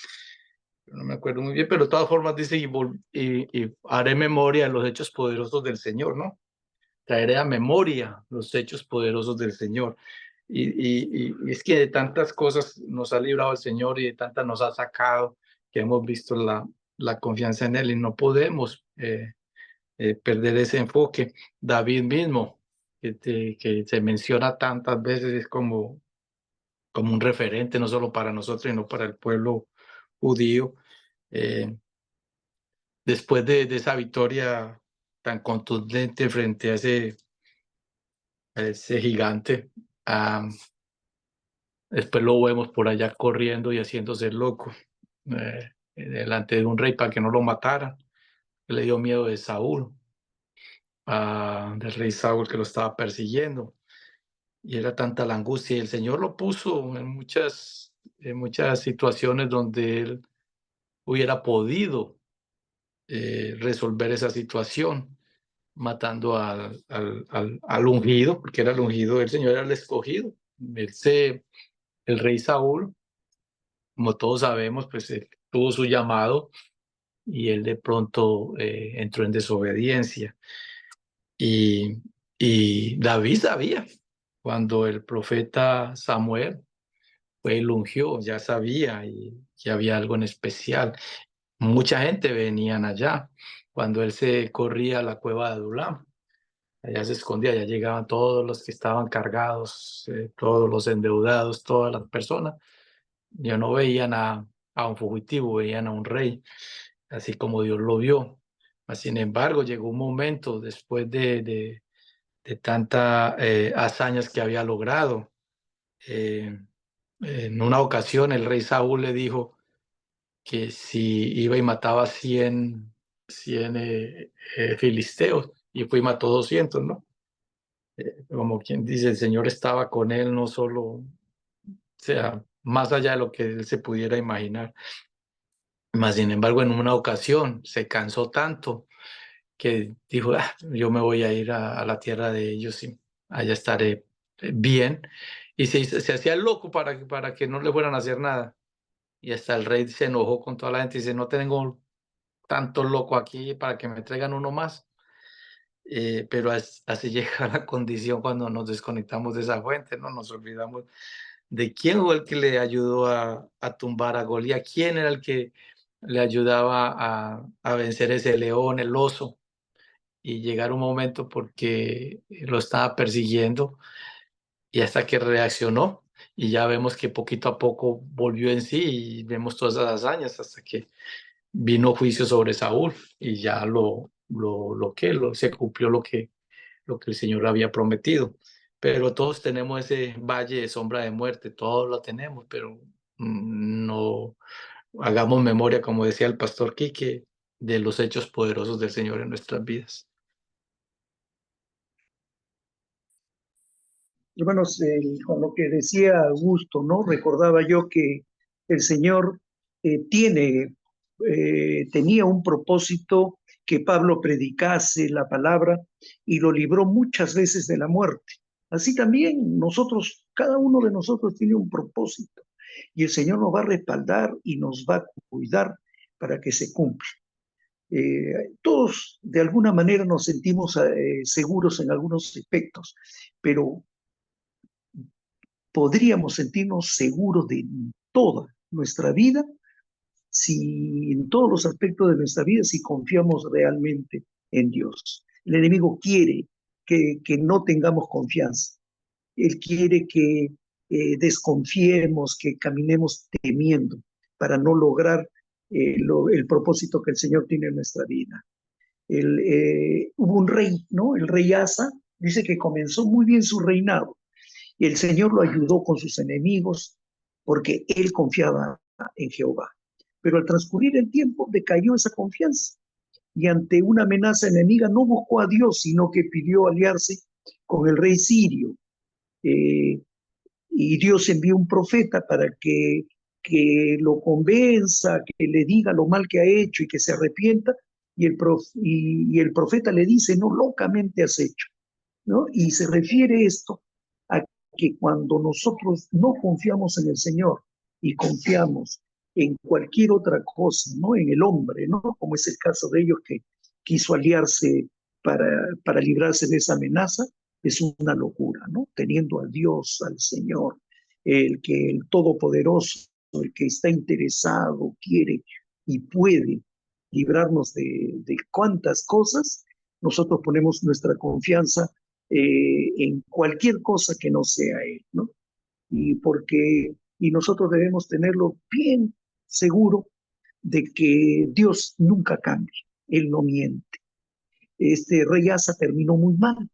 no me acuerdo muy bien, pero de todas formas dice, y haré memoria de los hechos poderosos del Señor, ¿no? Traeré a memoria los hechos poderosos del Señor. Y es que de tantas cosas nos ha librado el Señor y de tantas nos ha sacado, que hemos visto la confianza en Él y no podemos perder ese enfoque. David mismo, que se menciona tantas veces, es como un referente, no solo para nosotros, sino para el pueblo judío. Después de esa victoria tan contundente frente a ese gigante, después lo vemos por allá corriendo y haciéndose loco delante de un rey para que no lo mataran. Le dio miedo de Saúl, del rey Saúl que lo estaba persiguiendo. Y era tanta la angustia. Y el Señor lo puso en muchas situaciones donde él hubiera podido resolver esa situación, matando al ungido, porque era el ungido, el Señor era el escogido. El rey Saúl, como todos sabemos, pues tuvo su llamado y él de pronto entró en desobediencia. Y David sabía, cuando el profeta Samuel fue y lo ungió, ya sabía y que había algo en especial. Mucha gente venían allá. Cuando él se corría a la cueva de Adulam, allá se escondía, ya llegaban todos los que estaban cargados, todos los endeudados, todas las personas. Ya no veían a un fugitivo, veían a un rey, así como Dios lo vio. Sin embargo, llegó un momento después de tantas hazañas que había logrado. En una ocasión el rey Saúl le dijo que si iba y mataba 100 filisteos, y fue y mató 200, ¿no? Como quien dice, el Señor estaba con él, no solo, o sea, más allá de lo que él se pudiera imaginar. Mas, sin embargo, en una ocasión se cansó tanto que dijo: "Ah, yo me voy a ir a la tierra de ellos y allá estaré bien". Y se hacía el loco para que no le fueran a hacer nada. Y hasta el rey se enojó con toda la gente y dice: "No tengo tanto loco aquí para que me traigan uno más". Pero así llega la condición cuando nos desconectamos de esa fuente, ¿no? Nos olvidamos de quién fue el que le ayudó a tumbar a Goliat, quién era el que le ayudaba a vencer ese león, el oso, y llegar un momento porque lo estaba persiguiendo y hasta que reaccionó y ya vemos que poquito a poco volvió en sí y vemos todas esas hazañas hasta que vino juicio sobre Saúl y ya se cumplió lo que el Señor había prometido. Pero todos tenemos ese valle de sombra de muerte, todos lo tenemos, pero no hagamos memoria, como decía el pastor Quique, de los hechos poderosos del Señor en nuestras vidas. Hermanos, con lo que decía Augusto, ¿no? Recordaba yo que el Señor tenía un propósito, que Pablo predicase la palabra y lo libró muchas veces de la muerte. Así también nosotros, cada uno de nosotros tiene un propósito y el Señor nos va a respaldar y nos va a cuidar para que se cumpla. Todos de alguna manera nos sentimos seguros en algunos aspectos, pero podríamos sentirnos seguros de toda nuestra vida, si en todos los aspectos de nuestra vida, si confiamos realmente en Dios. El enemigo quiere que no tengamos confianza. Él quiere que desconfiemos, que caminemos temiendo para no lograr el propósito que el Señor tiene en nuestra vida. Hubo un rey, ¿no? El rey Asa, dice que comenzó muy bien su reinado. Y el Señor lo ayudó con sus enemigos porque él confiaba en Jehová. Pero al transcurrir el tiempo decayó esa confianza y ante una amenaza enemiga no buscó a Dios, sino que pidió aliarse con el rey sirio. Y Dios envió un profeta para que lo convenza, que le diga lo mal que ha hecho y que se arrepienta. Y el profeta le dice: no, locamente has hecho, ¿no? Y se refiere esto a que cuando nosotros no confiamos en el Señor y confiamos en cualquier otra cosa, ¿no? En el hombre, ¿no? Como es el caso de ellos que quiso aliarse para librarse de esa amenaza, es una locura, ¿no? Teniendo a Dios, al Señor, el Todopoderoso, el que está interesado, quiere y puede librarnos de cuantas cosas, nosotros ponemos nuestra confianza en cualquier cosa que no sea Él, ¿no? Y nosotros debemos tenerlo bien seguro de que Dios nunca cambia, Él no miente. Este rey Asa terminó muy mal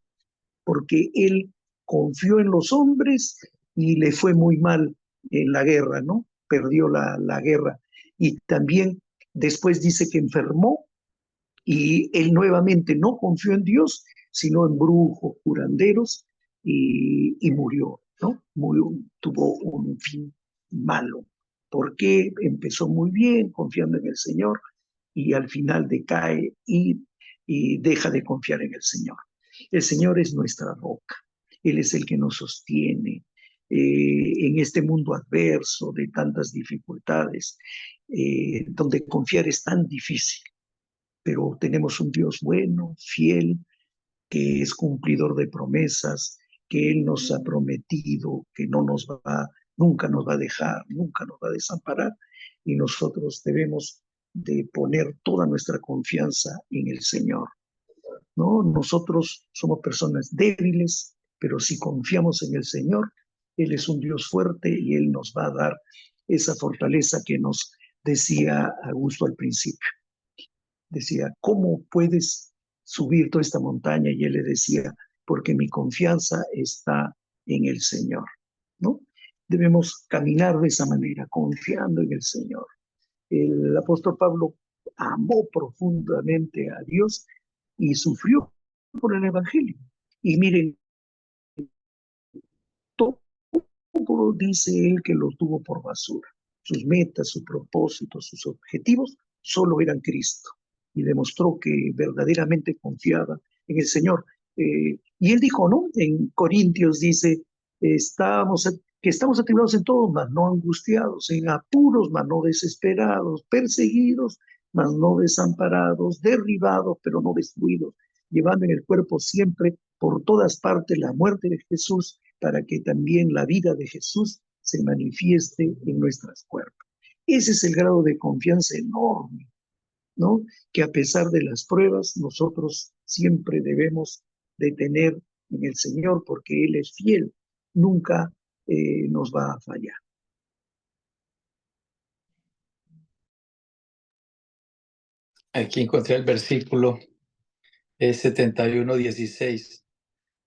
porque él confió en los hombres y le fue muy mal en la guerra, ¿no? Perdió la guerra. Y también después dice que enfermó y él nuevamente no confió en Dios, sino en brujos, curanderos, y murió, ¿no? Tuvo un fin malo, porque empezó muy bien, confiando en el Señor, y al final decae y deja de confiar en el Señor. El Señor es nuestra roca, Él es el que nos sostiene en este mundo adverso de tantas dificultades, donde confiar es tan difícil, pero tenemos un Dios bueno, fiel, que es cumplidor de promesas, que Él nos ha prometido que nunca nos va a dejar, nunca nos va a desamparar, y nosotros debemos de poner toda nuestra confianza en el Señor, ¿no? Nosotros somos personas débiles, pero si confiamos en el Señor, Él es un Dios fuerte y Él nos va a dar esa fortaleza que nos decía Augusto al principio. Decía: ¿cómo puedes subir toda esta montaña? Y él le decía: porque mi confianza está en el Señor, ¿no? Debemos caminar de esa manera, confiando en el Señor. El apóstol Pablo amó profundamente a Dios y sufrió por el Evangelio. Y miren, todo dice él que lo tuvo por basura. Sus metas, sus propósitos, sus objetivos solo eran Cristo. Y demostró que verdaderamente confiaba en el Señor. Y él dijo, ¿no? En Corintios dice, que estamos atribulados en todo, mas no angustiados, en apuros, mas no desesperados, perseguidos, mas no desamparados, derribados, pero no destruidos, llevando en el cuerpo siempre por todas partes la muerte de Jesús, para que también la vida de Jesús se manifieste en nuestros cuerpos. Ese es el grado de confianza enorme, ¿no? Que a pesar de las pruebas, nosotros siempre debemos de tener en el Señor, porque Él es fiel, nunca nos va a fallar. Aquí encontré el versículo 71:16.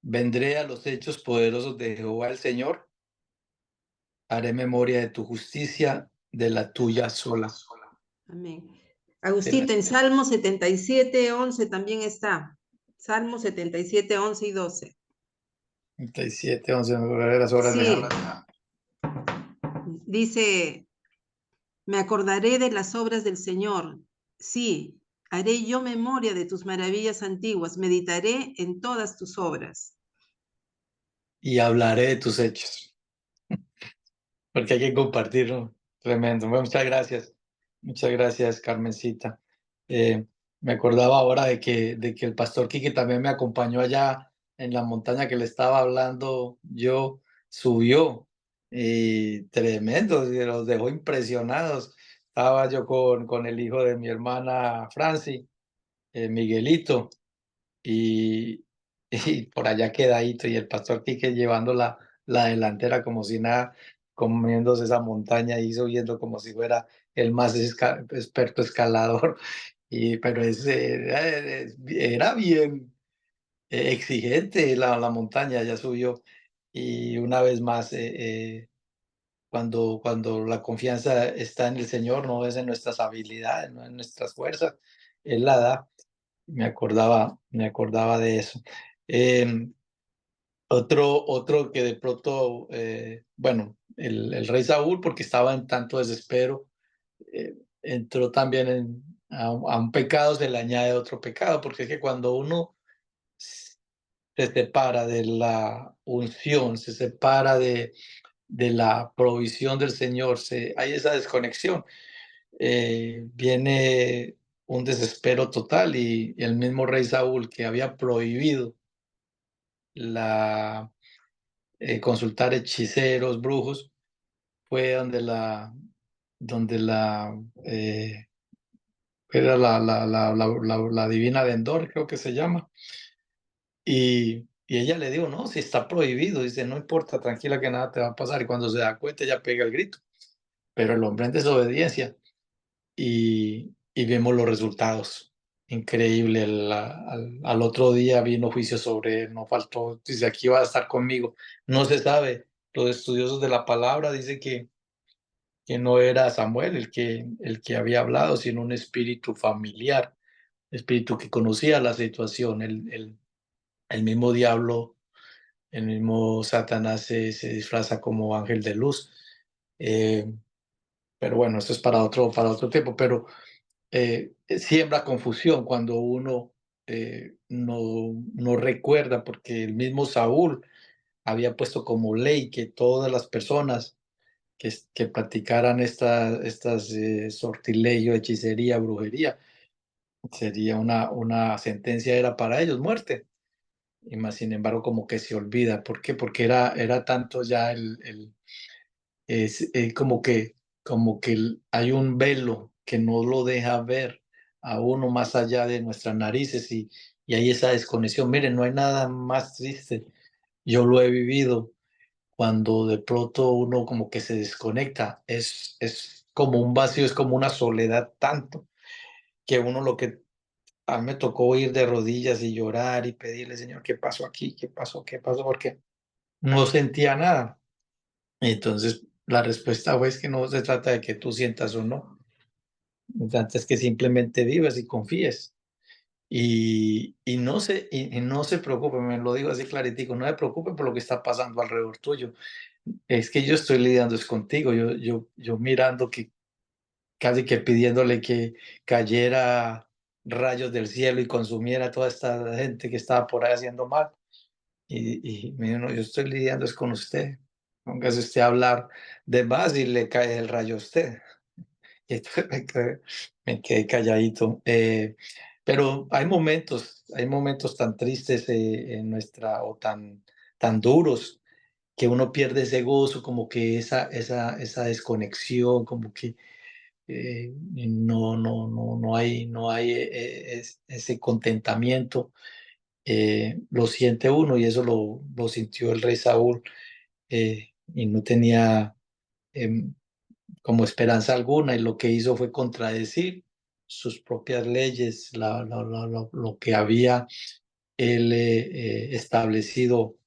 Vendré a los hechos poderosos de Jehová el Señor, haré memoria de tu justicia, de la tuya sola. Amén. Agustito, en Salmo 77, 11 también está. Salmo 77, 11 y 12. 37, 11, las obras de Sí. Jehová. Dice, me acordaré de las obras del Señor. Sí, haré yo memoria de tus maravillas antiguas. Meditaré en todas tus obras. Y hablaré de tus hechos. Porque hay que compartirlo. Tremendo. Bueno, muchas gracias. Muchas gracias, Carmencita. Me acordaba ahora de que el pastor Quique también me acompañó allá en la montaña que le estaba hablando. Yo subió y tremendo, y los dejó impresionados. Estaba yo con el hijo de mi hermana Franci, Miguelito, y, y por allá quedadito, y el pastor Quique llevando la delantera como si nada, comiéndose esa montaña y subiendo como si fuera el más experto escalador. Pero era bien exigente la montaña, ya subió. Y una vez más, cuando la confianza está en el Señor, no es en nuestras habilidades, no en nuestras fuerzas, Él la da. Me acordaba de eso. Otro que de pronto, bueno, el rey Saúl, porque estaba en tanto desespero, entró también a un pecado, se le añade otro pecado, porque es que cuando uno se separa de la unción, se separa de la provisión del Señor, hay esa desconexión, viene un desespero total, y el mismo rey Saúl, que había prohibido consultar hechiceros, brujos, fue era la divina de Endor, creo que se llama, y ella le dijo, no, si está prohibido, dice, no importa, tranquila que nada te va a pasar, y cuando se da cuenta ella pega el grito, pero el hombre en desobediencia, y vemos los resultados. Increíble, al otro día vino juicio sobre él, no faltó, dice, aquí va a estar conmigo. No se sabe, los estudiosos de la palabra dicen que no era Samuel el que había hablado, sino un espíritu familiar, espíritu que conocía la situación. El mismo diablo, el mismo Satanás se disfraza como ángel de luz. Pero bueno, esto es para otro tiempo, pero siembra confusión cuando uno no recuerda, porque el mismo Saúl había puesto como ley que todas las personas que practicaran estas sortilegio, hechicería, brujería, sería una sentencia, era para ellos muerte. Y más sin embargo, como que se olvida. ¿Por qué? Porque era tanto ya como que hay un velo que no lo deja ver a uno más allá de nuestras narices, y hay esa desconexión. Miren, no hay nada más triste. Yo lo he vivido cuando de pronto uno como que se desconecta. Es como un vacío, es como una soledad tanto que uno a mí me tocó ir de rodillas y llorar y pedirle, Señor, ¿qué pasó aquí? ¿Qué pasó? ¿Qué pasó? Porque no sentía nada. Entonces, la respuesta fue es que no se trata de que tú sientas o no, se trata es que simplemente vivas y confíes. Y no se preocupe, me lo digo así claritico, no se preocupe por lo que está pasando alrededor tuyo. Es que yo estoy lidiando es contigo, yo mirando que casi que pidiéndole que cayera rayos del cielo y consumiera toda esta gente que estaba por ahí haciendo mal. Y me dijo, no, yo estoy lidiando es con usted. Póngase usted a hablar de más y le cae el rayo a usted. Y entonces me quedé calladito. Pero hay momentos tan tristes en nuestra, o tan duros, que uno pierde ese gozo, como que esa desconexión, como que no hay ese contentamiento. Lo siente uno y eso lo sintió el rey Saúl, y no tenía em, como esperanza alguna, y lo que hizo fue contradecir sus propias leyes, lo que había él establecido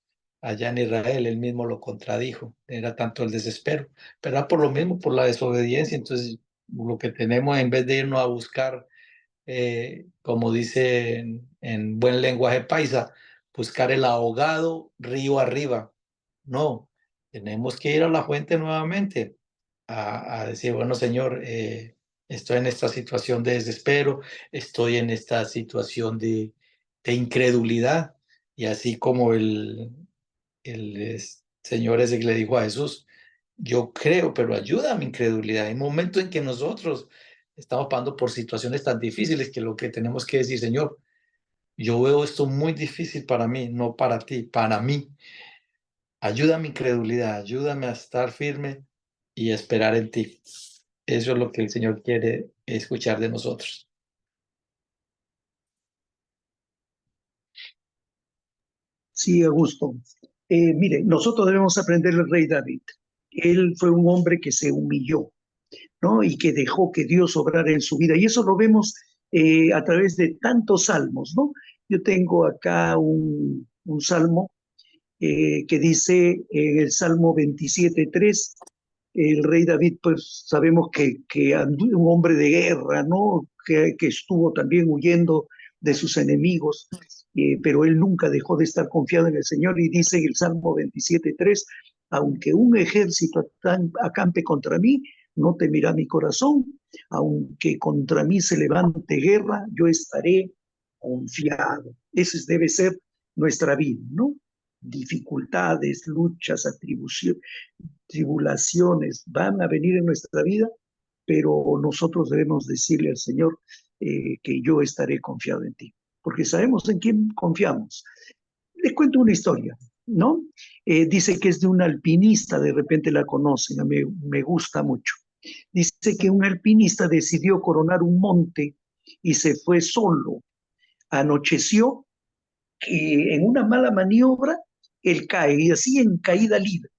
allá en Israel. Él mismo lo contradijo, era tanto el desespero, pero era por lo mismo, por la desobediencia. Entonces, lo que tenemos, en vez de irnos a buscar, como dice en buen lenguaje paisa, buscar el ahogado río arriba. No, tenemos que ir a la fuente nuevamente, a decir, bueno, Señor, estoy en esta situación de desespero, estoy en esta situación de incredulidad. Y así como el Señor ese que le dijo a Jesús, yo creo, pero ayuda a mi incredulidad. Hay momentos en que nosotros estamos pasando por situaciones tan difíciles que lo que tenemos que decir, Señor, yo veo esto muy difícil para mí, no para ti, para mí. Ayuda a mi incredulidad, ayúdame a estar firme y a esperar en ti. Eso es lo que el Señor quiere escuchar de nosotros. Sí, Augusto. Mire, nosotros debemos aprender del rey David. Él fue un hombre que se humilló, ¿no? Y que dejó que Dios obrara en su vida. Y eso lo vemos a través de tantos salmos, ¿no? Yo tengo acá un salmo que dice en el Salmo 27:3, el rey David, pues sabemos que un hombre de guerra, ¿no? Que estuvo también huyendo de sus enemigos, pero él nunca dejó de estar confiado en el Señor y dice en el Salmo 27:3, aunque un ejército acampe contra mí, no temerá mi corazón, aunque contra mí se levante guerra, yo estaré confiado. Ese debe ser nuestra vida, ¿no? Dificultades, luchas, tribulaciones van a venir en nuestra vida, pero nosotros debemos decirle al Señor que yo estaré confiado en ti, porque sabemos en quién confiamos. Les cuento una historia, ¿no? Dice que es de un alpinista, de repente la conocen, me gusta mucho. Dice que un alpinista decidió coronar un monte y se fue solo. Anocheció y en una mala maniobra él cae y así en caída libre.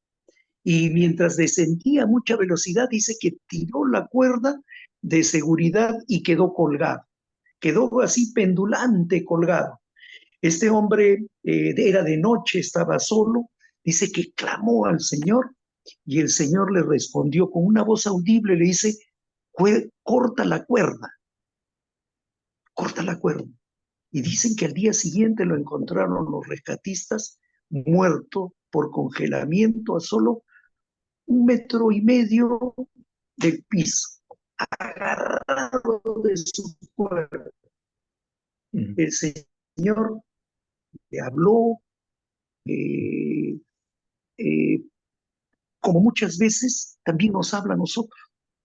Y mientras descendía a mucha velocidad, dice que tiró la cuerda de seguridad y quedó colgado. Quedó así pendulante, colgado. Este hombre era de noche, estaba solo, dice que clamó al Señor y el Señor le respondió con una voz audible, le dice, corta la cuerda, corta la cuerda. Y dicen que al día siguiente lo encontraron los rescatistas muerto por congelamiento a solo 1,5 metros del piso, agarrado de su cuerpo. El Señor le habló, eh, eh, como muchas veces también nos habla a nosotros,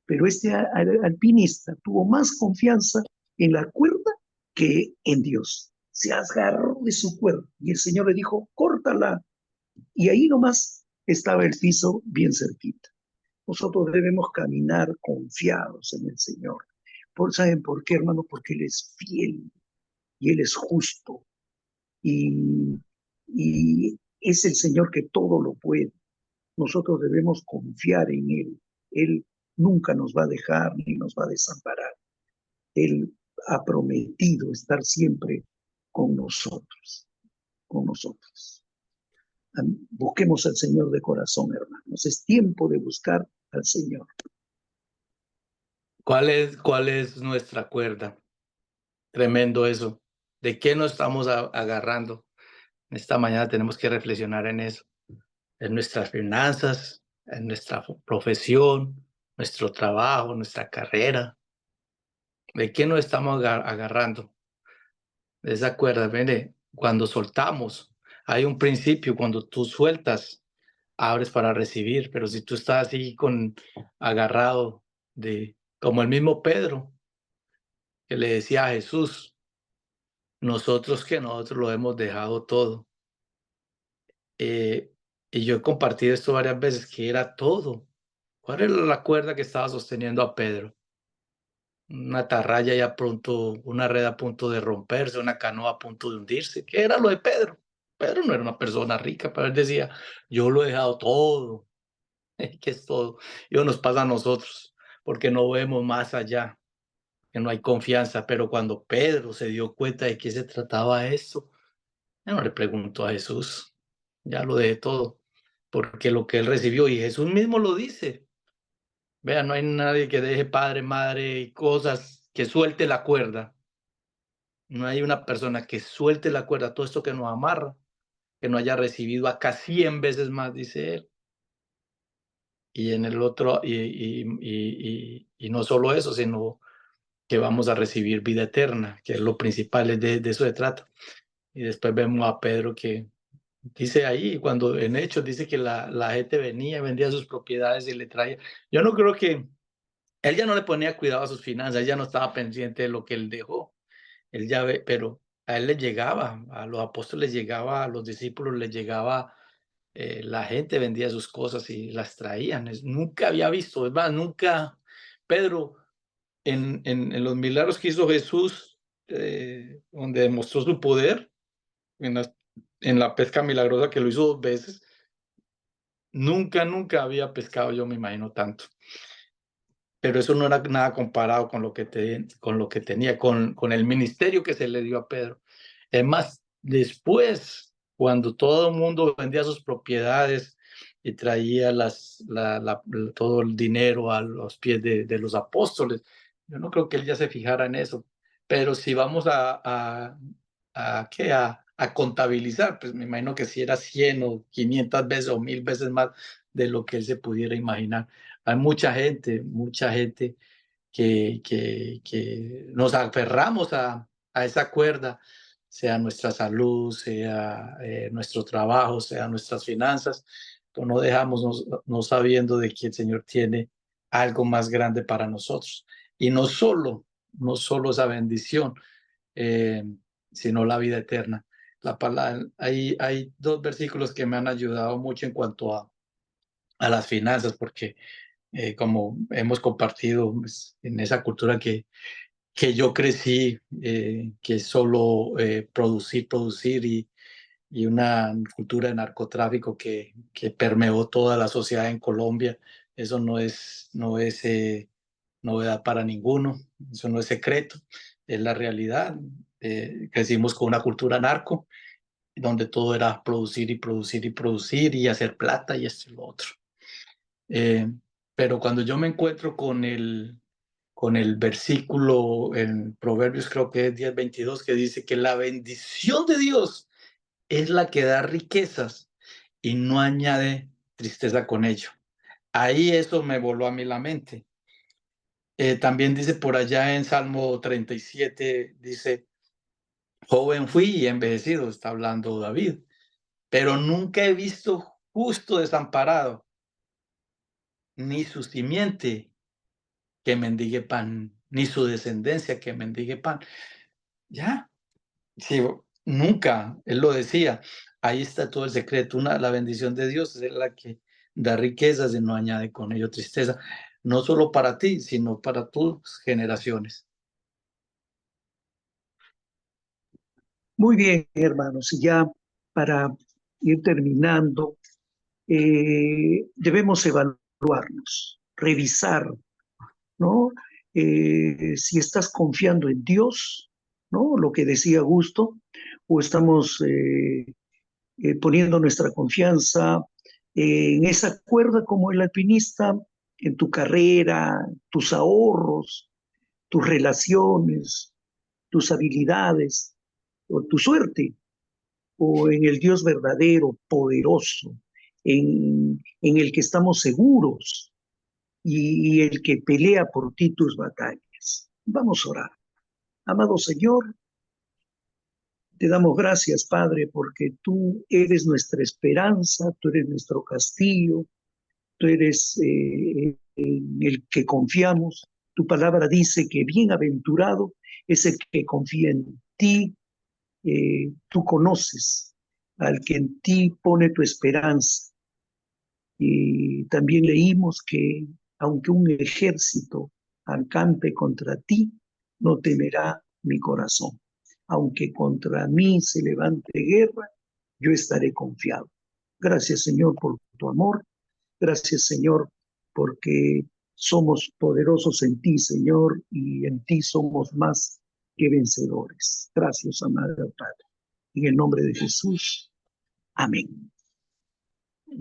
pero este alpinista tuvo más confianza en la cuerda que en Dios. Se agarró de su cuerda y el Señor le dijo, córtala. Y ahí nomás estaba el piso bien cerquita. Nosotros debemos caminar confiados en el Señor. ¿Saben por qué, hermano? Porque Él es fiel y Él es justo. Y es el Señor que todo lo puede. Nosotros debemos confiar en Él. Él nunca nos va a dejar ni nos va a desamparar. Él ha prometido estar siempre con nosotros, con nosotros. Busquemos al Señor de corazón, hermanos. Es tiempo de buscar al Señor. ¿Cuál es nuestra cuerda? Tremendo eso. ¿De qué nos estamos agarrando? Esta mañana tenemos que reflexionar en eso. en nuestras finanzas, en nuestra profesión, nuestro trabajo, nuestra carrera. ¿De qué nos estamos agarrando? De esa cuerda, mire, cuando soltamos, hay un principio, cuando tú sueltas, abres para recibir, pero si tú estás así agarrado como el mismo Pedro, que le decía a Jesús, nosotros lo hemos dejado todo. Y yo he compartido esto varias veces, que era todo. ¿Cuál era la cuerda que estaba sosteniendo a Pedro? Una atarraya ya pronto, una red a punto de romperse, una canoa a punto de hundirse. ¿Qué era lo de Pedro? Pedro no era una persona rica, pero él decía, yo lo he dejado todo. ¿Qué es todo? Y eso nos pasa a nosotros, porque no vemos más allá, que no hay confianza. Pero cuando Pedro se dio cuenta de qué se trataba esto, ya no le preguntó a Jesús, ya lo dejé todo, porque lo que él recibió, y Jesús mismo lo dice, vea, no hay nadie que deje padre, madre y cosas, que suelte la cuerda. No hay una persona que suelte la cuerda, todo esto que nos amarra, que no haya recibido acá 100 veces más, dice él. Y en el otro, y no solo eso, sino que vamos a recibir vida eterna, que es lo principal, de eso se trata. Y después vemos a Pedro que dice ahí, cuando en Hechos dice que la gente venía, vendía sus propiedades y le traía. Yo no creo que él ya no le ponía cuidado a sus finanzas, él ya no estaba pendiente de lo que él dejó. Él ya ve, pero a él le llegaba, a los apóstoles llegaba, a los discípulos les llegaba, la gente vendía sus cosas y las traían. Nunca había visto, es más, nunca, Pedro, en los milagros que hizo Jesús, donde demostró su poder, en la pesca milagrosa que lo hizo 2 veces, nunca había pescado, yo me imagino tanto. Pero eso no era nada comparado con lo que tenía, con el ministerio que se le dio a Pedro. Es más, después, cuando todo el mundo vendía sus propiedades y traía todo el dinero a los pies de los apóstoles, yo no creo que él ya se fijara en eso. Pero si vamos a contabilizar, pues me imagino que si era 100 o 500 veces o 1000 veces más de lo que él se pudiera imaginar. Hay mucha gente que nos aferramos a esa cuerda, sea nuestra salud, sea nuestro trabajo, sea nuestras finanzas, pero no dejamos, no sabiendo de que el Señor tiene algo más grande para nosotros. Y no solo esa bendición, eh, sino la vida eterna. La palabra, hay 2 versículos que me han ayudado mucho en cuanto a las finanzas, porque como hemos compartido, pues, en esa cultura que yo crecí, que solo producir y una cultura de narcotráfico que permeó toda la sociedad en Colombia. Eso no es novedad para ninguno, eso no es secreto, es la realidad. Crecimos con una cultura narco, donde todo era producir y producir y producir y hacer plata y esto y lo otro. Pero cuando yo me encuentro con el versículo en Proverbios, creo que es 10:22, que dice que la bendición de Dios es la que da riquezas y no añade tristeza con ello. Ahí eso me voló a mí la mente. También dice por allá en Salmo 37, dice, joven fui y envejecido, está hablando David, pero nunca he visto justo desamparado, ni su simiente que mendigue pan, ni su descendencia que mendigue pan. Ya, sí, nunca, él lo decía, ahí está todo el secreto. La bendición de Dios es la que da riquezas y no añade con ello tristeza, no solo para ti, sino para tus generaciones. Muy bien, hermanos, y ya para ir terminando, debemos evaluarnos, revisar, ¿no? Si estás confiando en Dios, ¿no? Lo que decía Augusto, o estamos poniendo nuestra confianza en esa cuerda como el alpinista, en tu carrera, tus ahorros, tus relaciones, tus habilidades o tu suerte, o en el Dios verdadero, poderoso, en el que estamos seguros y el que pelea por ti tus batallas. Vamos a orar. Amado Señor, te damos gracias, Padre, porque tú eres nuestra esperanza, tú eres nuestro castillo, tú eres en el que confiamos. Tu palabra dice que bienaventurado es el que confía en ti. Tú conoces al que en ti pone tu esperanza. Y también leímos que aunque un ejército acampe contra ti, no temerá mi corazón. Aunque contra mí se levante guerra, yo estaré confiado. Gracias, Señor, por tu amor. Gracias, Señor, porque somos poderosos en ti, Señor, y en ti somos más que vencedores. Gracias, amado Padre. En el nombre de Jesús. Amén.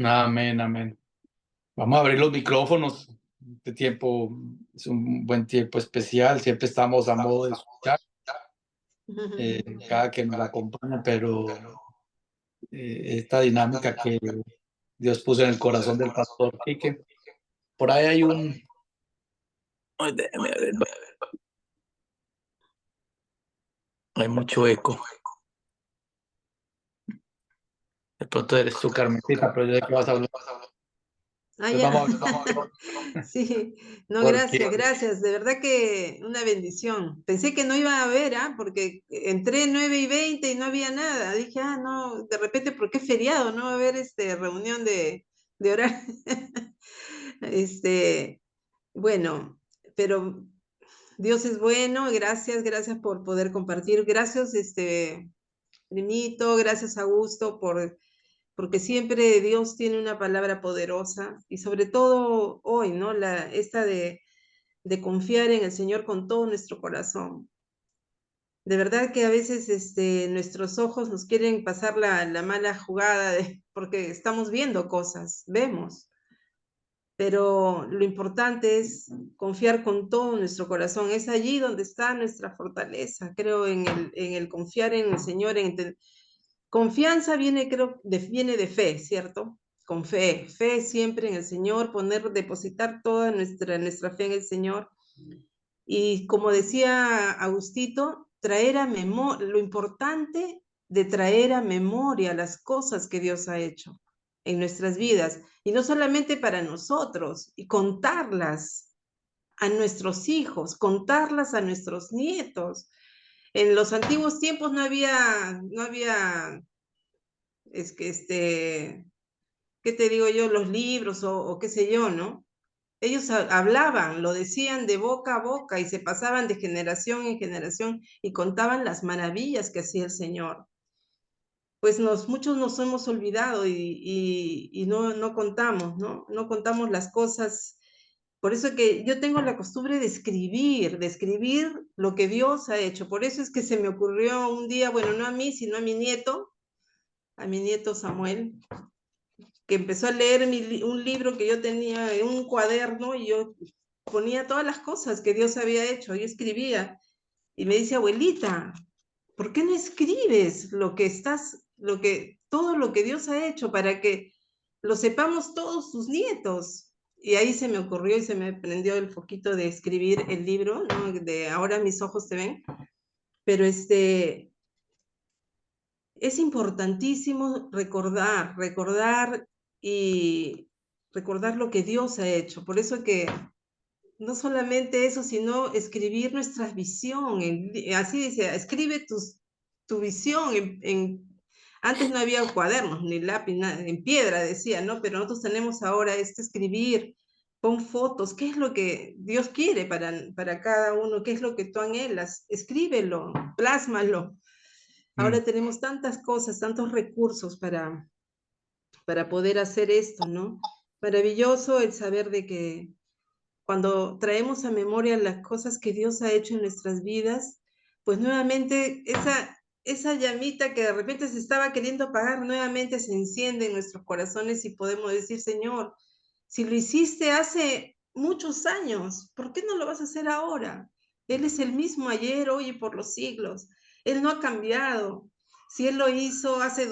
Amén, amén. Vamos a abrir los micrófonos. Este tiempo es un buen tiempo especial. Siempre estamos a modo de escuchar cada que nos acompaña, pero esta dinámica que Dios puso en el corazón del pastor Quique. Por ahí hay un... Ay, déjame ver. Hay mucho eco. De pronto eres tú, Carmencita, pero yo sé que vas a hablar. Ah, Entonces ya. vamos Sí, no, porque gracias. De verdad que una bendición. Pensé que no iba a haber, porque entré 9:20 y no había nada. Dije, no, de repente, porque es feriado, no va a haber reunión de horario. Bueno, pero Dios es bueno. Gracias por poder compartir. Gracias, primito, gracias, Augusto, porque siempre Dios tiene una palabra poderosa y sobre todo hoy, ¿no? Esta de confiar en el Señor con todo nuestro corazón. De verdad que a veces nuestros ojos nos quieren pasar la mala jugada porque estamos viendo cosas, vemos, pero lo importante es confiar con todo nuestro corazón. Es allí donde está nuestra fortaleza, creo, en el confiar en el Señor, confianza viene de fe, ¿cierto? Con fe siempre en el Señor, depositar toda nuestra fe en el Señor. Y como decía Agustito, lo importante de traer a memoria las cosas que Dios ha hecho en nuestras vidas, y no solamente para nosotros, y contarlas a nuestros hijos, contarlas a nuestros nietos. En los antiguos tiempos no había ¿qué te digo yo? Los libros o qué sé yo, ¿no? Ellos hablaban, lo decían de boca a boca y se pasaban de generación en generación y contaban las maravillas que hacía el Señor. Pues muchos nos hemos olvidado y no contamos, ¿no? No contamos las cosas. Por eso que yo tengo la costumbre de escribir lo que Dios ha hecho. Por eso es que se me ocurrió un día, bueno, no a mí, sino a mi nieto Samuel, que empezó a leer un libro que yo tenía en un cuaderno y yo ponía todas las cosas que Dios había hecho, yo escribía y me dice, abuelita, ¿por qué no escribes todo lo que Dios ha hecho para que lo sepamos todos tus nietos? Y ahí se me ocurrió y se me prendió el foquito de escribir el libro, ¿no? De Ahora mis ojos te ven, pero es importantísimo recordar y recordar lo que Dios ha hecho. Por eso que no solamente eso, sino escribir nuestra visión. Así dice, escribe tu visión. Antes no había cuadernos, ni lápiz, en piedra decía, ¿no? Pero nosotros tenemos ahora escribir, pon fotos, ¿qué es lo que Dios quiere para cada uno? ¿Qué es lo que tú anhelas? Escríbelo, plásmalo. Ahora tenemos tantas cosas, tantos recursos para poder hacer esto, ¿no? Maravilloso el saber de que cuando traemos a memoria las cosas que Dios ha hecho en nuestras vidas, pues nuevamente esa llamita que de repente se estaba queriendo apagar, nuevamente se enciende en nuestros corazones y podemos decir, Señor, si lo hiciste hace muchos años, ¿por qué no lo vas a hacer ahora? Él es el mismo ayer, hoy y por los siglos. Él no ha cambiado. Si Él lo hizo hace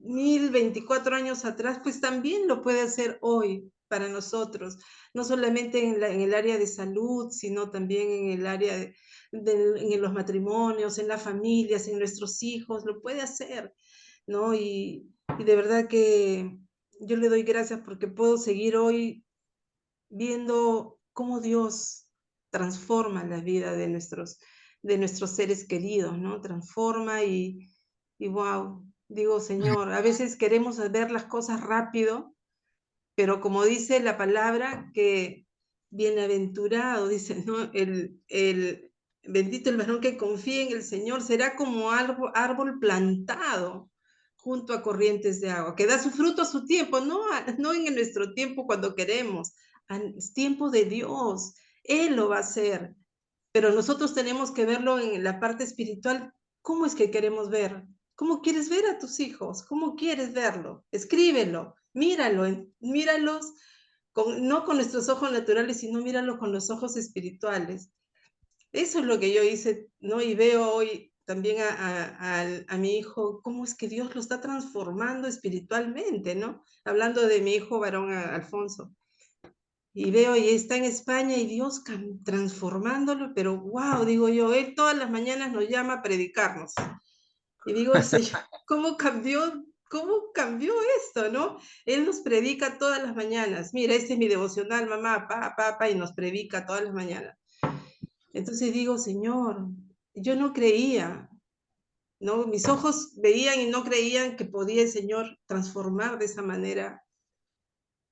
1024 años atrás, pues también lo puede hacer hoy para nosotros, no solamente en el área de salud, sino también en el área en los matrimonios, en las familias, en nuestros hijos, lo puede hacer, ¿no? Y de verdad que yo le doy gracias porque puedo seguir hoy viendo cómo Dios transforma la vida de nuestros seres queridos, ¿no? Transforma y wow, digo, Señor, a veces queremos ver las cosas rápido, pero como dice la palabra, que bienaventurado, dice, ¿no? Bendito el varón que confía en el Señor, será como árbol plantado junto a corrientes de agua, que da su fruto a su tiempo, no en nuestro tiempo cuando queremos, es tiempo de Dios, Él lo va a hacer, pero nosotros tenemos que verlo en la parte espiritual. ¿Cómo es que queremos ver? ¿Cómo quieres ver a tus hijos? ¿Cómo quieres verlo? Escríbelo, míralos no con nuestros ojos naturales, sino míralo con los ojos espirituales. Eso es lo que yo hice, ¿no? Y veo hoy también a mi hijo, cómo es que Dios lo está transformando espiritualmente, ¿no? Hablando de mi hijo varón Alfonso. Y veo, y está en España, y Dios transformándolo, pero wow, digo yo, él todas las mañanas nos llama a predicarnos. Y digo, Señor, ¿cómo cambió esto, no? Él nos predica todas las mañanas. Mira, este es mi devocional, mamá, papá, y nos predica todas las mañanas. Entonces digo, Señor, yo no creía, ¿no? Mis ojos veían y no creían que podía el Señor transformar de esa manera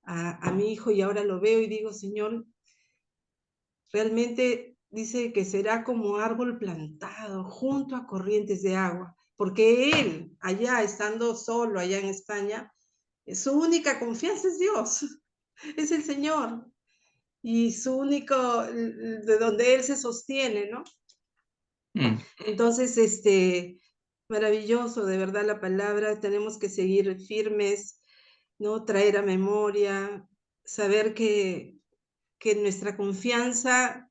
a mi hijo, y ahora lo veo y digo, Señor, realmente dice que será como árbol plantado junto a corrientes de agua, porque él, allá estando solo, allá en España, su única confianza es Dios, es el Señor, y su único, de donde él se sostiene, ¿no? Entonces, maravilloso, de verdad, la palabra, tenemos que seguir firmes, ¿no? Traer a memoria, saber que nuestra confianza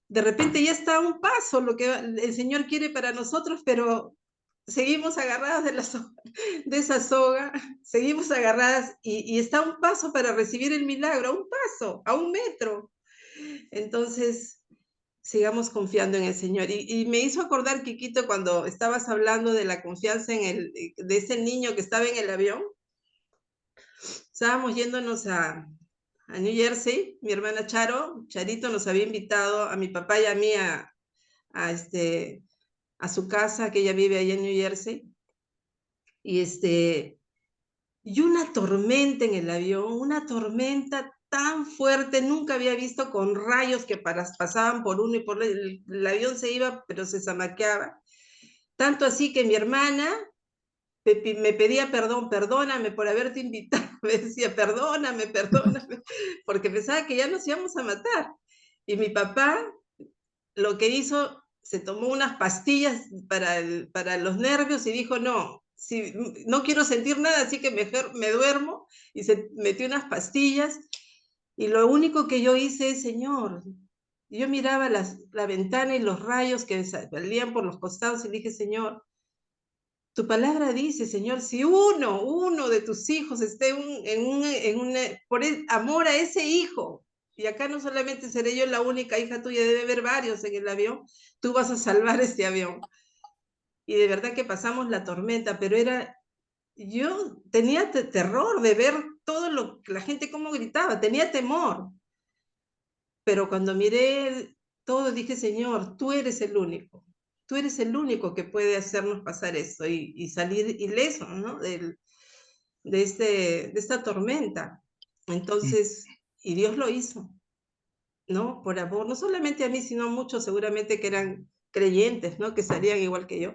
de repente ya está a un paso lo que el Señor quiere para nosotros, pero seguimos agarradas de esa soga, seguimos agarradas y está a un paso para recibir el milagro, a un paso, a 1 metro. Entonces, sigamos confiando en el Señor. Y me hizo acordar, Quiquito, cuando estabas hablando de la confianza de ese niño que estaba en el avión. Estábamos yéndonos a New Jersey, mi hermana Charito nos había invitado a mi papá y a mí a su casa, que ella vive allá en New Jersey, y una tormenta en el avión, una tormenta tan fuerte, nunca había visto, con rayos que pasaban por uno y por el avión se iba, pero se zamaqueaba, tanto así que mi hermana me pedía perdón, perdóname por haberte invitado, me decía, perdóname, porque pensaba que ya nos íbamos a matar, y mi papá lo que hizo, se tomó unas pastillas para los nervios y dijo, no, no quiero sentir nada, así que mejor me duermo, y se metió unas pastillas, y lo único que yo hice es, Señor, yo miraba la ventana y los rayos que salían por los costados y dije, Señor, tu palabra dice, Señor, si uno de tus hijos esté por el amor a ese hijo, y acá no solamente seré yo la única hija tuya, debe haber varios en el avión, tú vas a salvar este avión. Y de verdad que pasamos la tormenta, pero yo tenía terror de ver la gente cómo gritaba, tenía temor. Pero cuando miré todo, dije, Señor, tú eres el único. Tú eres el único que puede hacernos pasar eso y salir ileso, ¿no? De esta tormenta. Entonces, y Dios lo hizo, ¿no? Por amor, no solamente a mí, sino a muchos seguramente que eran creyentes, ¿no? Que salían igual que yo.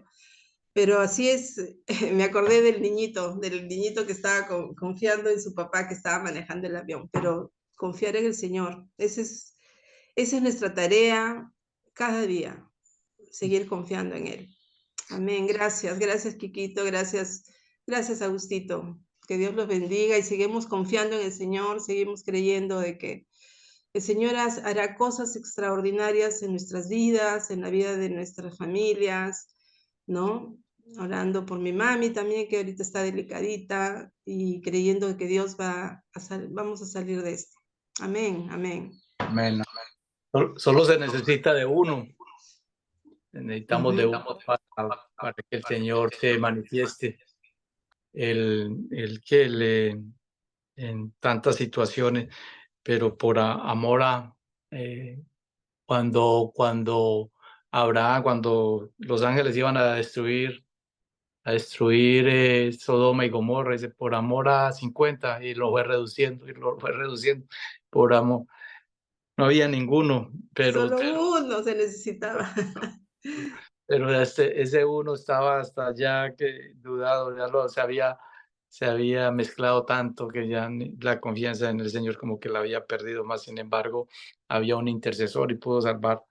Pero así es, me acordé del niñito que estaba confiando en su papá que estaba manejando el avión, pero confiar en el Señor, esa es nuestra tarea cada día, seguir confiando en Él. Amén. Gracias, Quiquito, gracias, Agustito. Que Dios los bendiga y seguimos confiando en el Señor, seguimos creyendo de que el Señor hará cosas extraordinarias en nuestras vidas, en la vida de nuestras familias, ¿no? orando por mi mami también, que ahorita está delicadita, y creyendo que Dios vamos a salir de esto. Amén, amén. Amén. Solo se necesita de uno. Necesitamos de uno para que el Señor se manifieste. El que le en tantas situaciones, pero por amor a cuando los ángeles iban a destruir Sodoma y Gomorra, dice, por amor a 50, y lo fue reduciendo, y lo fue reduciendo, por amor. No había ninguno, Solo uno se necesitaba. pero ese uno estaba hasta ya que dudado, se había mezclado tanto que ya la confianza en el Señor como que la había perdido más. Sin embargo, había un intercesor y pudo salvar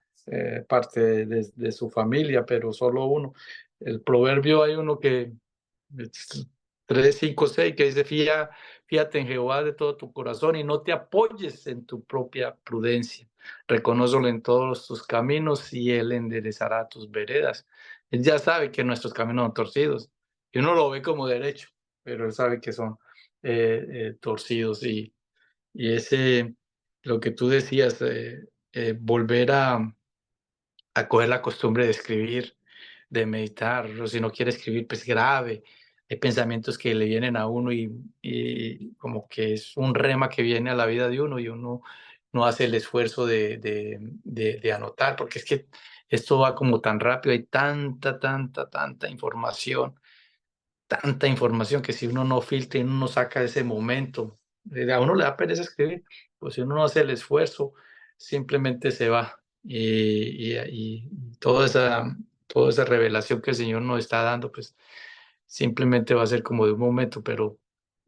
parte de su familia, pero solo uno. El proverbio hay uno que 3, 5, 6 que dice, fíjate en Jehová de todo tu corazón y no te apoyes en tu propia prudencia. Reconócelo en todos tus caminos y Él enderezará tus veredas. Él ya sabe que nuestros caminos son torcidos y uno lo ve como derecho, pero Él sabe que son torcidos y lo que tú decías, volver a coger la costumbre de escribir, de meditar, o si no quiere escribir, pues grave. Hay pensamientos que le vienen a uno y como que es un rema que viene a la vida de uno y uno no hace el esfuerzo de anotar, porque es que esto va como tan rápido, hay tanta información que si uno no filtra y uno no saca ese momento, a uno le da pereza escribir, pues si uno no hace el esfuerzo, simplemente se va. Y toda esa revelación que el Señor nos está dando, pues simplemente va a ser como de un momento, pero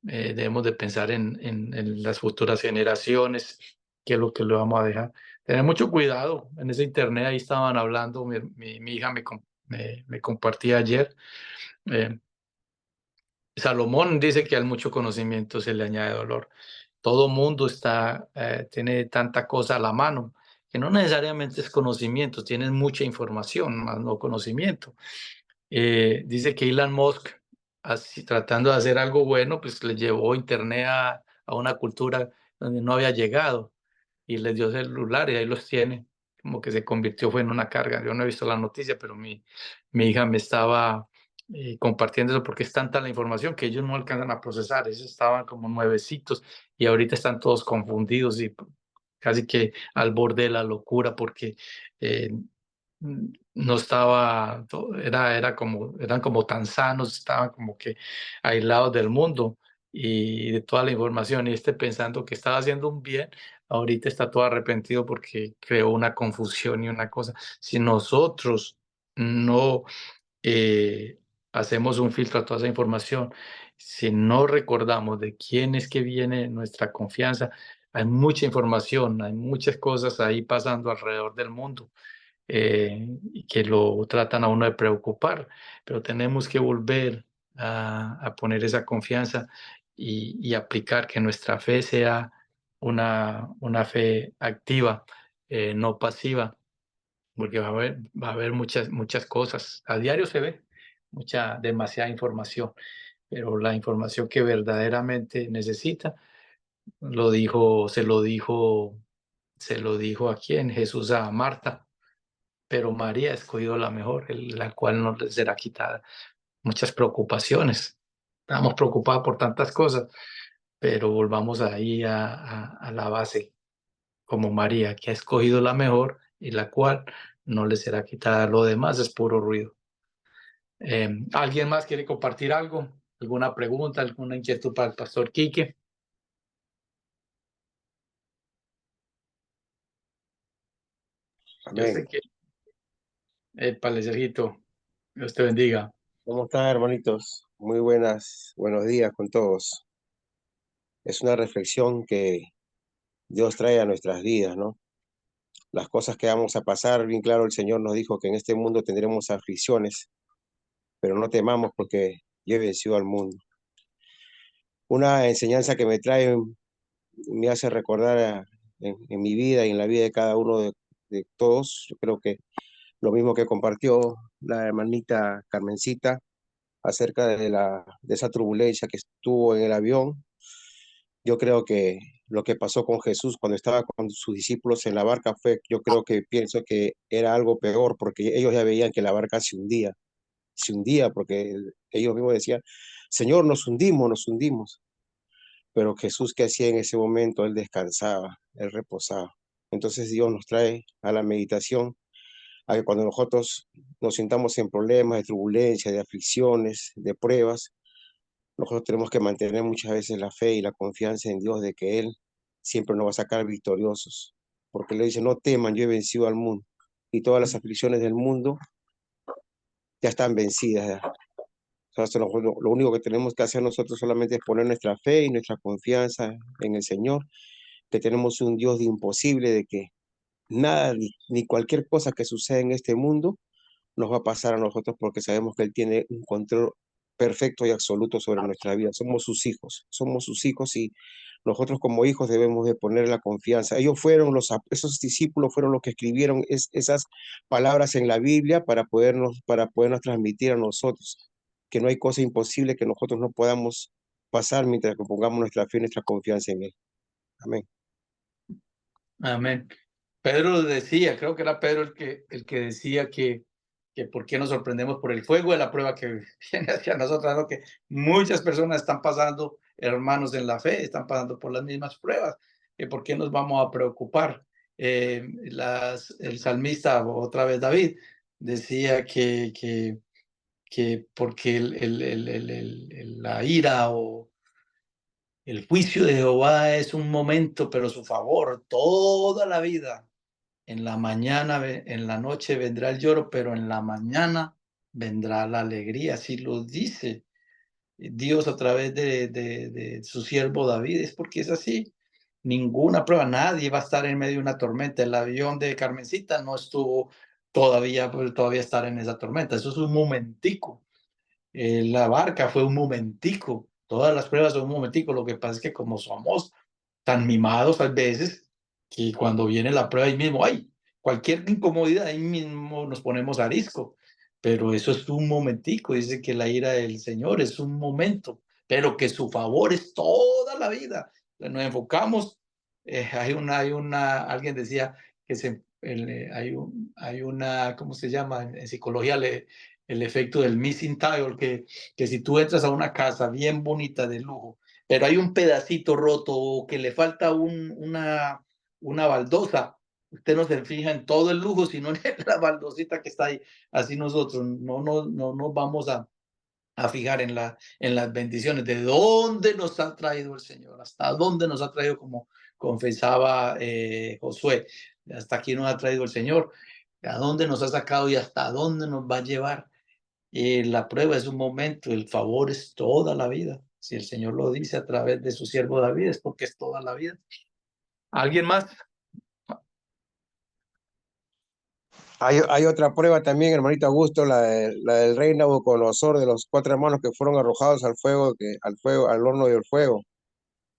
debemos de pensar en las futuras generaciones, qué es lo que le vamos a dejar. Tener mucho cuidado en ese internet, ahí estaban hablando, mi hija me compartía ayer. Salomón dice que al mucho conocimiento se le añade dolor. Todo mundo tiene tanta cosa a la mano, que no necesariamente es conocimiento, tienes mucha información, más no conocimiento. Dice que Elon Musk, así, tratando de hacer algo bueno, pues le llevó Internet a una cultura donde no había llegado y les dio celular y ahí los tiene, como que se convirtió fue en una carga. Yo no he visto la noticia, pero mi hija me estaba compartiendo eso porque es tanta la información que ellos no alcanzan a procesar. Ellos estaban como nuevecitos y ahorita están todos confundidos y casi que al borde de la locura porque eh, no estaba, eran como tan sanos, estaban como que aislados del mundo y de toda la información y pensando que estaba haciendo un bien, ahorita está todo arrepentido porque creó una confusión y una cosa. Si nosotros no hacemos un filtro a toda esa información, si no recordamos de quién es que viene nuestra confianza, hay mucha información, hay muchas cosas ahí pasando alrededor del mundo y que lo tratan a uno de preocupar, pero tenemos que volver a poner esa confianza y aplicar que nuestra fe sea una fe activa, no pasiva, porque va a haber muchas cosas. A diario se ve demasiada información, pero la información que verdaderamente necesita, se lo dijo a quién, Jesús a Marta, pero María ha escogido la mejor, la cual no le será quitada. Muchas preocupaciones. Estamos preocupados por tantas cosas, pero volvamos ahí a la base, como María, que ha escogido la mejor y la cual no le será quitada. Lo demás es puro ruido. ¿Alguien más quiere compartir algo? ¿Alguna pregunta, alguna inquietud para el pastor Quique? Yo Amén. sé que el Sergito, Dios te bendiga. ¿Cómo están, hermanitos? Muy buenos días con todos. Es una reflexión que Dios trae a nuestras vidas, ¿no? Las cosas que vamos a pasar, bien claro, el Señor nos dijo que en este mundo tendremos aflicciones, pero no temamos porque yo he vencido al mundo. Una enseñanza que me trae, me hace recordar en mi vida y en la vida de cada uno de todos. Yo creo que lo mismo que compartió la hermanita Carmencita, acerca de esa turbulencia que estuvo en el avión. Yo creo que lo que pasó con Jesús cuando estaba con sus discípulos en la barca pienso que era algo peor, porque ellos ya veían que la barca se hundía, porque ellos mismos decían, Señor, nos hundimos. Pero Jesús, ¿qué hacía en ese momento? Él descansaba, él reposaba. Entonces Dios nos trae a la meditación, a que cuando nosotros nos sintamos en problemas, de turbulencia, de aflicciones, de pruebas, nosotros tenemos que mantener muchas veces la fe y la confianza en Dios de que Él siempre nos va a sacar victoriosos. Porque le dice, no teman, yo he vencido al mundo. Y todas las aflicciones del mundo ya están vencidas. Ya. Entonces, lo único que tenemos que hacer nosotros solamente es poner nuestra fe y nuestra confianza en el Señor, que tenemos un Dios de imposible, de que nada ni cualquier cosa que suceda en este mundo nos va a pasar a nosotros, porque sabemos que Él tiene un control perfecto y absoluto sobre nuestra vida. Somos sus hijos y nosotros como hijos debemos de poner la confianza. Esos discípulos fueron los que escribieron esas palabras en la Biblia para podernos transmitir a nosotros, que no hay cosa imposible que nosotros no podamos pasar mientras que pongamos nuestra fe y nuestra confianza en Él. Amén. Amén. Pedro decía, creo que era Pedro el que decía que por qué nos sorprendemos por el fuego de la prueba que viene hacia nosotros, ¿no? Que muchas personas están pasando, hermanos en la fe, están pasando por las mismas pruebas, que por qué nos vamos a preocupar. El salmista, otra vez David, decía que porque la ira o el juicio de Jehová es un momento, pero su favor toda la vida. En la mañana, en la noche vendrá el lloro, pero en la mañana vendrá la alegría. Así lo dice Dios a través de su siervo David. Es porque es así. Ninguna prueba, nadie va a estar en medio de una tormenta. El avión de Carmencita no estuvo todavía estar en esa tormenta. Eso es un momentico. La barca fue un momentico. Todas las pruebas son un momentico. Lo que pasa es que como somos tan mimados a veces, que cuando viene la prueba ahí mismo, ay, cualquier incomodidad, ahí mismo nos ponemos arisco. Pero eso es un momentico. Dice que la ira del Señor es un momento, pero que su favor es toda la vida. Nos enfocamos. Alguien decía que hay una, ¿cómo se llama? En psicología, el efecto del missing tile, que si tú entras a una casa bien bonita de lujo, pero hay un pedacito roto o que le falta una baldosa, usted no se fija en todo el lujo, sino en la baldosita que está ahí. Así nosotros no nos vamos a fijar en las bendiciones, de dónde nos ha traído el Señor, hasta dónde nos ha traído, como confesaba Josué, hasta aquí nos ha traído el Señor, a dónde nos ha sacado y hasta dónde nos va a llevar. La prueba es un momento, el favor es toda la vida. Si el Señor lo dice a través de su siervo David, es porque es toda la vida. ¿Alguien más? Hay otra prueba también, hermanito Augusto, la del rey Nabucodonosor, de los 4 hermanos que fueron arrojados al al horno del fuego.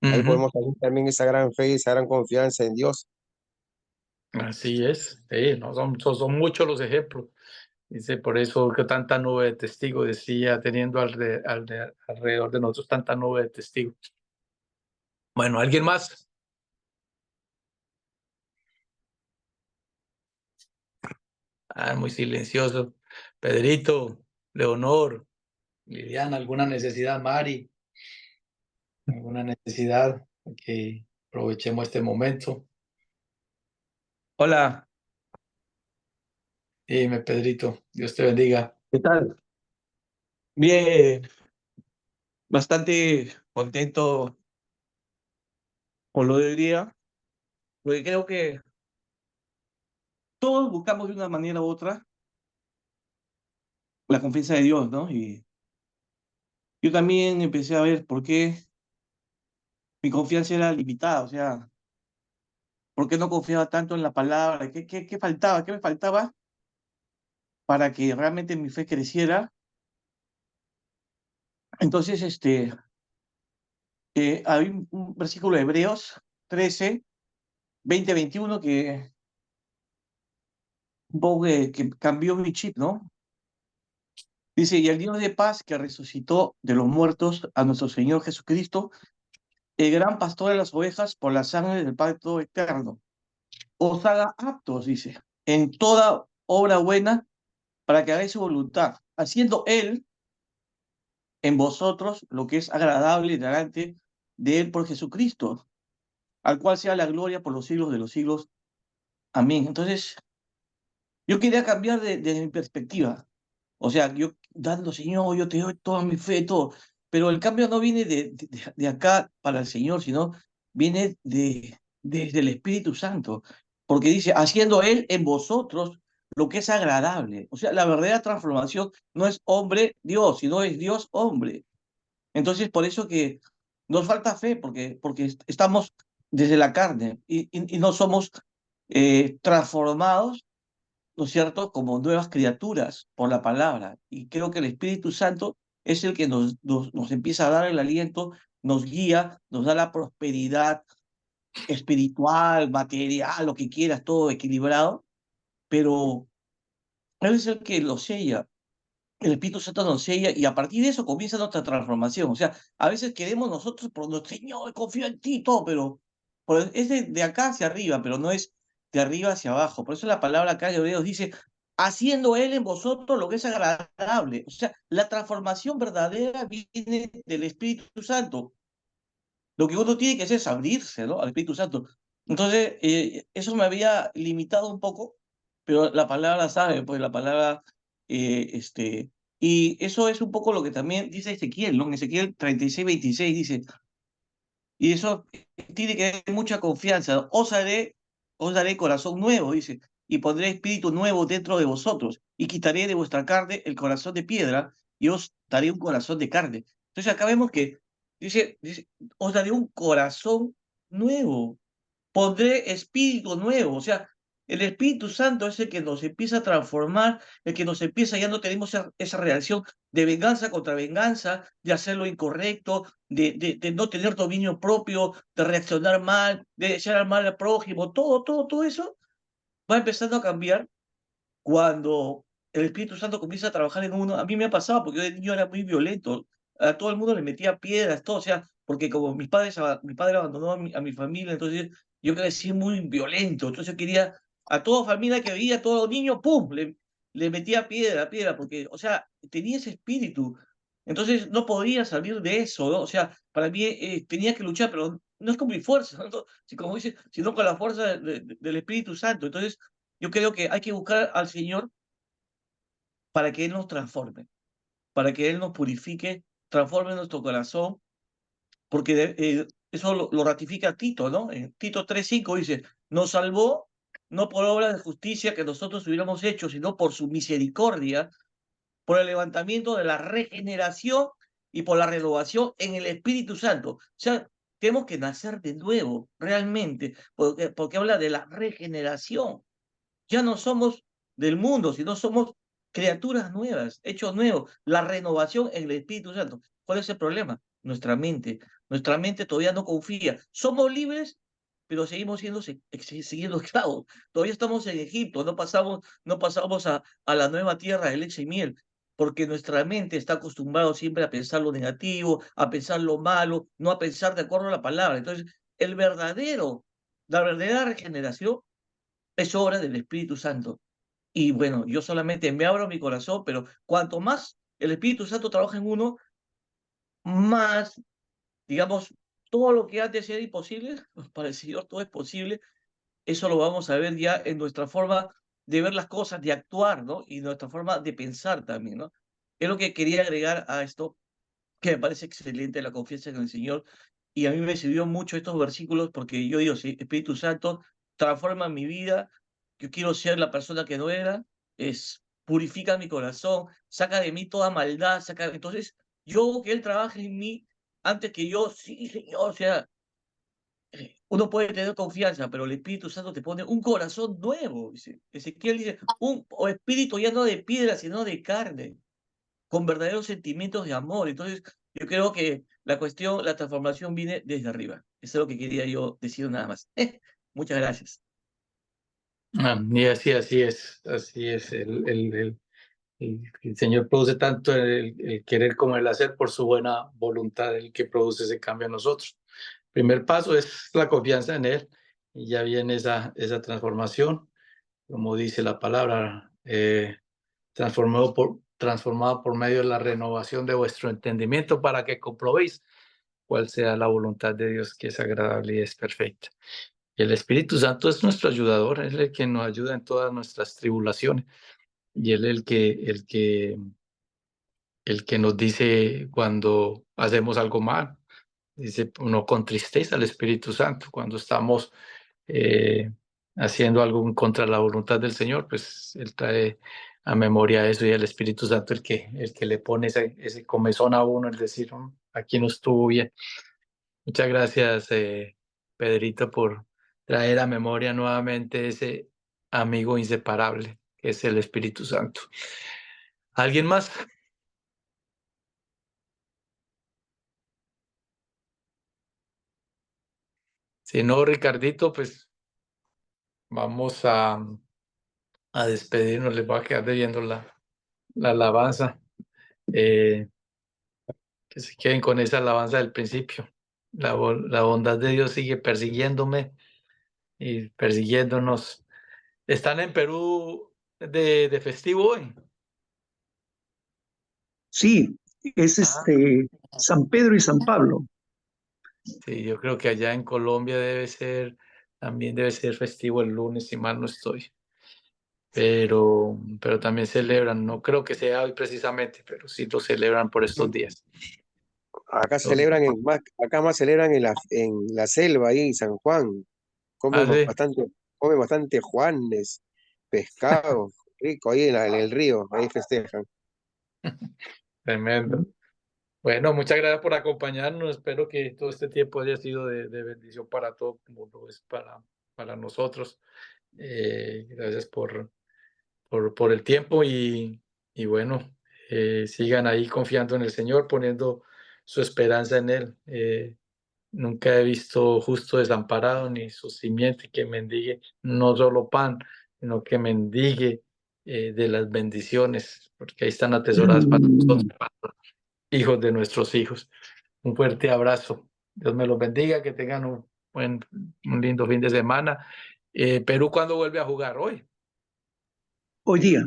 Ahí podemos tener también esa gran fe y esa gran confianza en Dios. Así es, sí, no, son muchos los ejemplos. Dice, por eso que tanta nube de testigos, decía, teniendo alrededor de nosotros tanta nube de testigos. Bueno, ¿alguien más? Muy silencioso. Pedrito, Leonor, Liliana, ¿alguna necesidad? Mari, ¿alguna necesidad? Que aprovechemos este momento. Hola, Dime, Pedrito, Dios te bendiga. ¿qué tal? Bien, bastante contento con lo del día, porque creo que todos buscamos de una manera u otra la confianza de Dios, ¿no? Y yo también empecé a ver por qué mi confianza era limitada, o sea, por qué no confiaba tanto en la palabra, qué faltaba, qué me faltaba para que realmente mi fe creciera. Entonces, hay un versículo de Hebreos 13, 20, 21 que un poco que cambió mi chip, ¿no? Dice, y el Dios de paz que resucitó de los muertos a nuestro Señor Jesucristo, el gran pastor de las ovejas por la sangre del pacto eterno, os haga aptos, dice, en toda obra buena para que hagáis su voluntad, haciendo Él en vosotros lo que es agradable delante de Él por Jesucristo, al cual sea la gloria por los siglos de los siglos. Amén. Entonces, yo quería cambiar de mi perspectiva. O sea, yo dando, Señor, yo te doy toda mi fe, todo. Pero el cambio no viene de acá para el Señor, sino viene desde el Espíritu Santo. Porque dice, haciendo Él en vosotros lo que es agradable. O sea, la verdadera transformación no es hombre-Dios, sino es Dios-hombre. Entonces, por eso que nos falta fe, porque estamos desde la carne y no somos transformados, ¿no es cierto?, como nuevas criaturas por la palabra. Y creo que el Espíritu Santo es el que nos empieza a dar el aliento, nos guía, nos da la prosperidad espiritual, material, lo que quieras, todo equilibrado, pero Él es el que lo sella. El Espíritu Santo nos sella y a partir de eso comienza nuestra transformación. O sea, a veces queremos nosotros, por nuestro Señor, confío en ti, todo, pero es de acá hacia arriba, pero no es de arriba hacia abajo. Por eso la palabra acá de Hebreos dice, haciendo Él en vosotros lo que es agradable. O sea, la transformación verdadera viene del Espíritu Santo. Lo que uno tiene que hacer es abrirse, ¿no?, al Espíritu Santo. Entonces, eso me había limitado un poco, pero la palabra sabe, pues la palabra, y eso es un poco lo que también dice Ezequiel, ¿no? En Ezequiel 36:26 dice, y eso tiene que dar mucha confianza, os daré corazón nuevo, dice, y pondré espíritu nuevo dentro de vosotros, y quitaré de vuestra carne el corazón de piedra, y os daré un corazón de carne. Entonces acá vemos que dice, os daré un corazón nuevo, pondré espíritu nuevo. O sea, el Espíritu Santo es el que nos empieza a transformar, el que nos empieza, ya no tenemos esa reacción de venganza contra venganza, de hacer lo incorrecto, de no tener dominio propio, de reaccionar mal, de echar mal al prójimo, todo eso va empezando a cambiar cuando el Espíritu Santo comienza a trabajar en uno. A mí me ha pasado porque yo de niño era muy violento, a todo el mundo le metía piedras, todo, o sea, porque como mi padre abandonó a mi familia, entonces yo crecí muy violento, entonces yo quería a toda familia que veía, a todo niño, ¡pum!, le metía piedra, porque, o sea, tenía ese espíritu. Entonces no podía salir de eso, ¿no? O sea, para mí tenía que luchar, pero no es con mi fuerza, ¿no? Si, como dice, sino con la fuerza del Espíritu Santo. Entonces, yo creo que hay que buscar al Señor para que Él nos transforme, para que Él nos purifique, transforme nuestro corazón, porque eso lo ratifica Tito, ¿no? En Tito 3:5 dice, nos salvó no por obra de justicia que nosotros hubiéramos hecho, sino por su misericordia, por el levantamiento de la regeneración y por la renovación en el Espíritu Santo. O sea, tenemos que nacer de nuevo, realmente, porque habla de la regeneración. Ya no somos del mundo, sino somos criaturas nuevas, hechos nuevos, la renovación en el Espíritu Santo. ¿Cuál es el problema? Nuestra mente todavía no confía. Somos libres, pero seguimos siendo esclavos. Todavía estamos en Egipto, no pasamos a la nueva tierra de leche y miel, porque nuestra mente está acostumbrada siempre a pensar lo negativo, a pensar lo malo, no a pensar de acuerdo a la palabra. Entonces, la verdadera regeneración es obra del Espíritu Santo. Y bueno, yo solamente me abro mi corazón, pero cuanto más el Espíritu Santo trabaja en uno, más, digamos, todo lo que antes era imposible, para el Señor todo es posible. Eso lo vamos a ver ya en nuestra forma de ver las cosas, de actuar, ¿no? Y nuestra forma de pensar también, ¿no? Es lo que quería agregar a esto, que me parece excelente la confianza en el Señor. Y a mí me sirvió mucho estos versículos porque yo digo, sí, Espíritu Santo, transforma mi vida, yo quiero ser la persona que no era, purifica mi corazón, saca de mí toda maldad, entonces yo que Él trabaje en mí antes que yo, sí, Señor, o sea, uno puede tener confianza, pero el Espíritu Santo te pone un corazón nuevo, dice. Ezequiel dice, o espíritu ya no de piedra, sino de carne, con verdaderos sentimientos de amor. Entonces, yo creo que la transformación viene desde arriba. Eso es lo que quería yo decir nada más. Muchas gracias. Y así es. Así es. El Señor produce tanto el querer como el hacer por su buena voluntad, el que produce ese cambio en nosotros. El primer paso es la confianza en Él y ya viene esa transformación, como dice la palabra, transformado por medio de la renovación de vuestro entendimiento para que comprobéis cuál sea la voluntad de Dios, que es agradable y es perfecta. Y el Espíritu Santo es nuestro ayudador, es el que nos ayuda en todas nuestras tribulaciones y Él es el que nos dice cuando hacemos algo mal. Dice, no contristéis al Espíritu Santo. Cuando estamos haciendo algo en contra de la voluntad del Señor, pues Él trae a memoria eso y el Espíritu Santo el que le pone ese comezón a uno, el decir, aquí no estuvo bien. Muchas gracias, Pedrito, por traer a memoria nuevamente ese amigo inseparable que es el Espíritu Santo. ¿Alguien más? Si no, Ricardito, pues vamos a despedirnos. Les voy a quedar debiendo la alabanza. Que se queden con esa alabanza del principio. La bondad de Dios sigue persiguiéndome y persiguiéndonos. ¿Están en Perú de festivo hoy? Sí, es San Pedro y San Pablo. Sí, yo creo que allá en Colombia también debe ser festivo el lunes, si mal no estoy. Pero también celebran, no creo que sea hoy precisamente, pero sí lo celebran por estos días. Acá celebran acá más celebran en la selva, ahí en San Juan. Comen sí. bastante juanes, pescado, rico, ahí en el río, ahí festejan. Tremendo. Bueno, muchas gracias por acompañarnos. Espero que todo este tiempo haya sido de bendición para todos, como lo es para nosotros. Gracias por el tiempo y bueno, sigan ahí confiando en el Señor, poniendo su esperanza en Él. Nunca he visto justo desamparado ni su simiente que mendigue no solo pan, sino que mendigue de las bendiciones, porque ahí están atesoradas para nosotros, para los hijos de nuestros hijos. Un fuerte abrazo. Dios me los bendiga, que tengan un lindo fin de semana. ¿Perú cuándo vuelve a jugar? Hoy. Hoy día.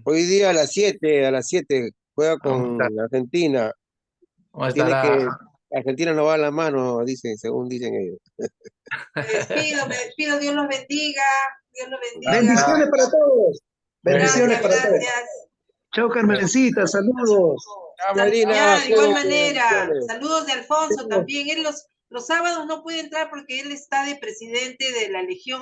Hoy día a las 7 juega con Argentina. Argentina no va a la mano, según dicen ellos. Me despido, Dios los bendiga. Dios los bendiga. Bendiciones para todos. Bendiciones Gracias, para todos. Chao, Carmencita, saludos. De igual manera, saludos de Alfonso también. Él los sábados no puede entrar porque él está de presidente de la Legión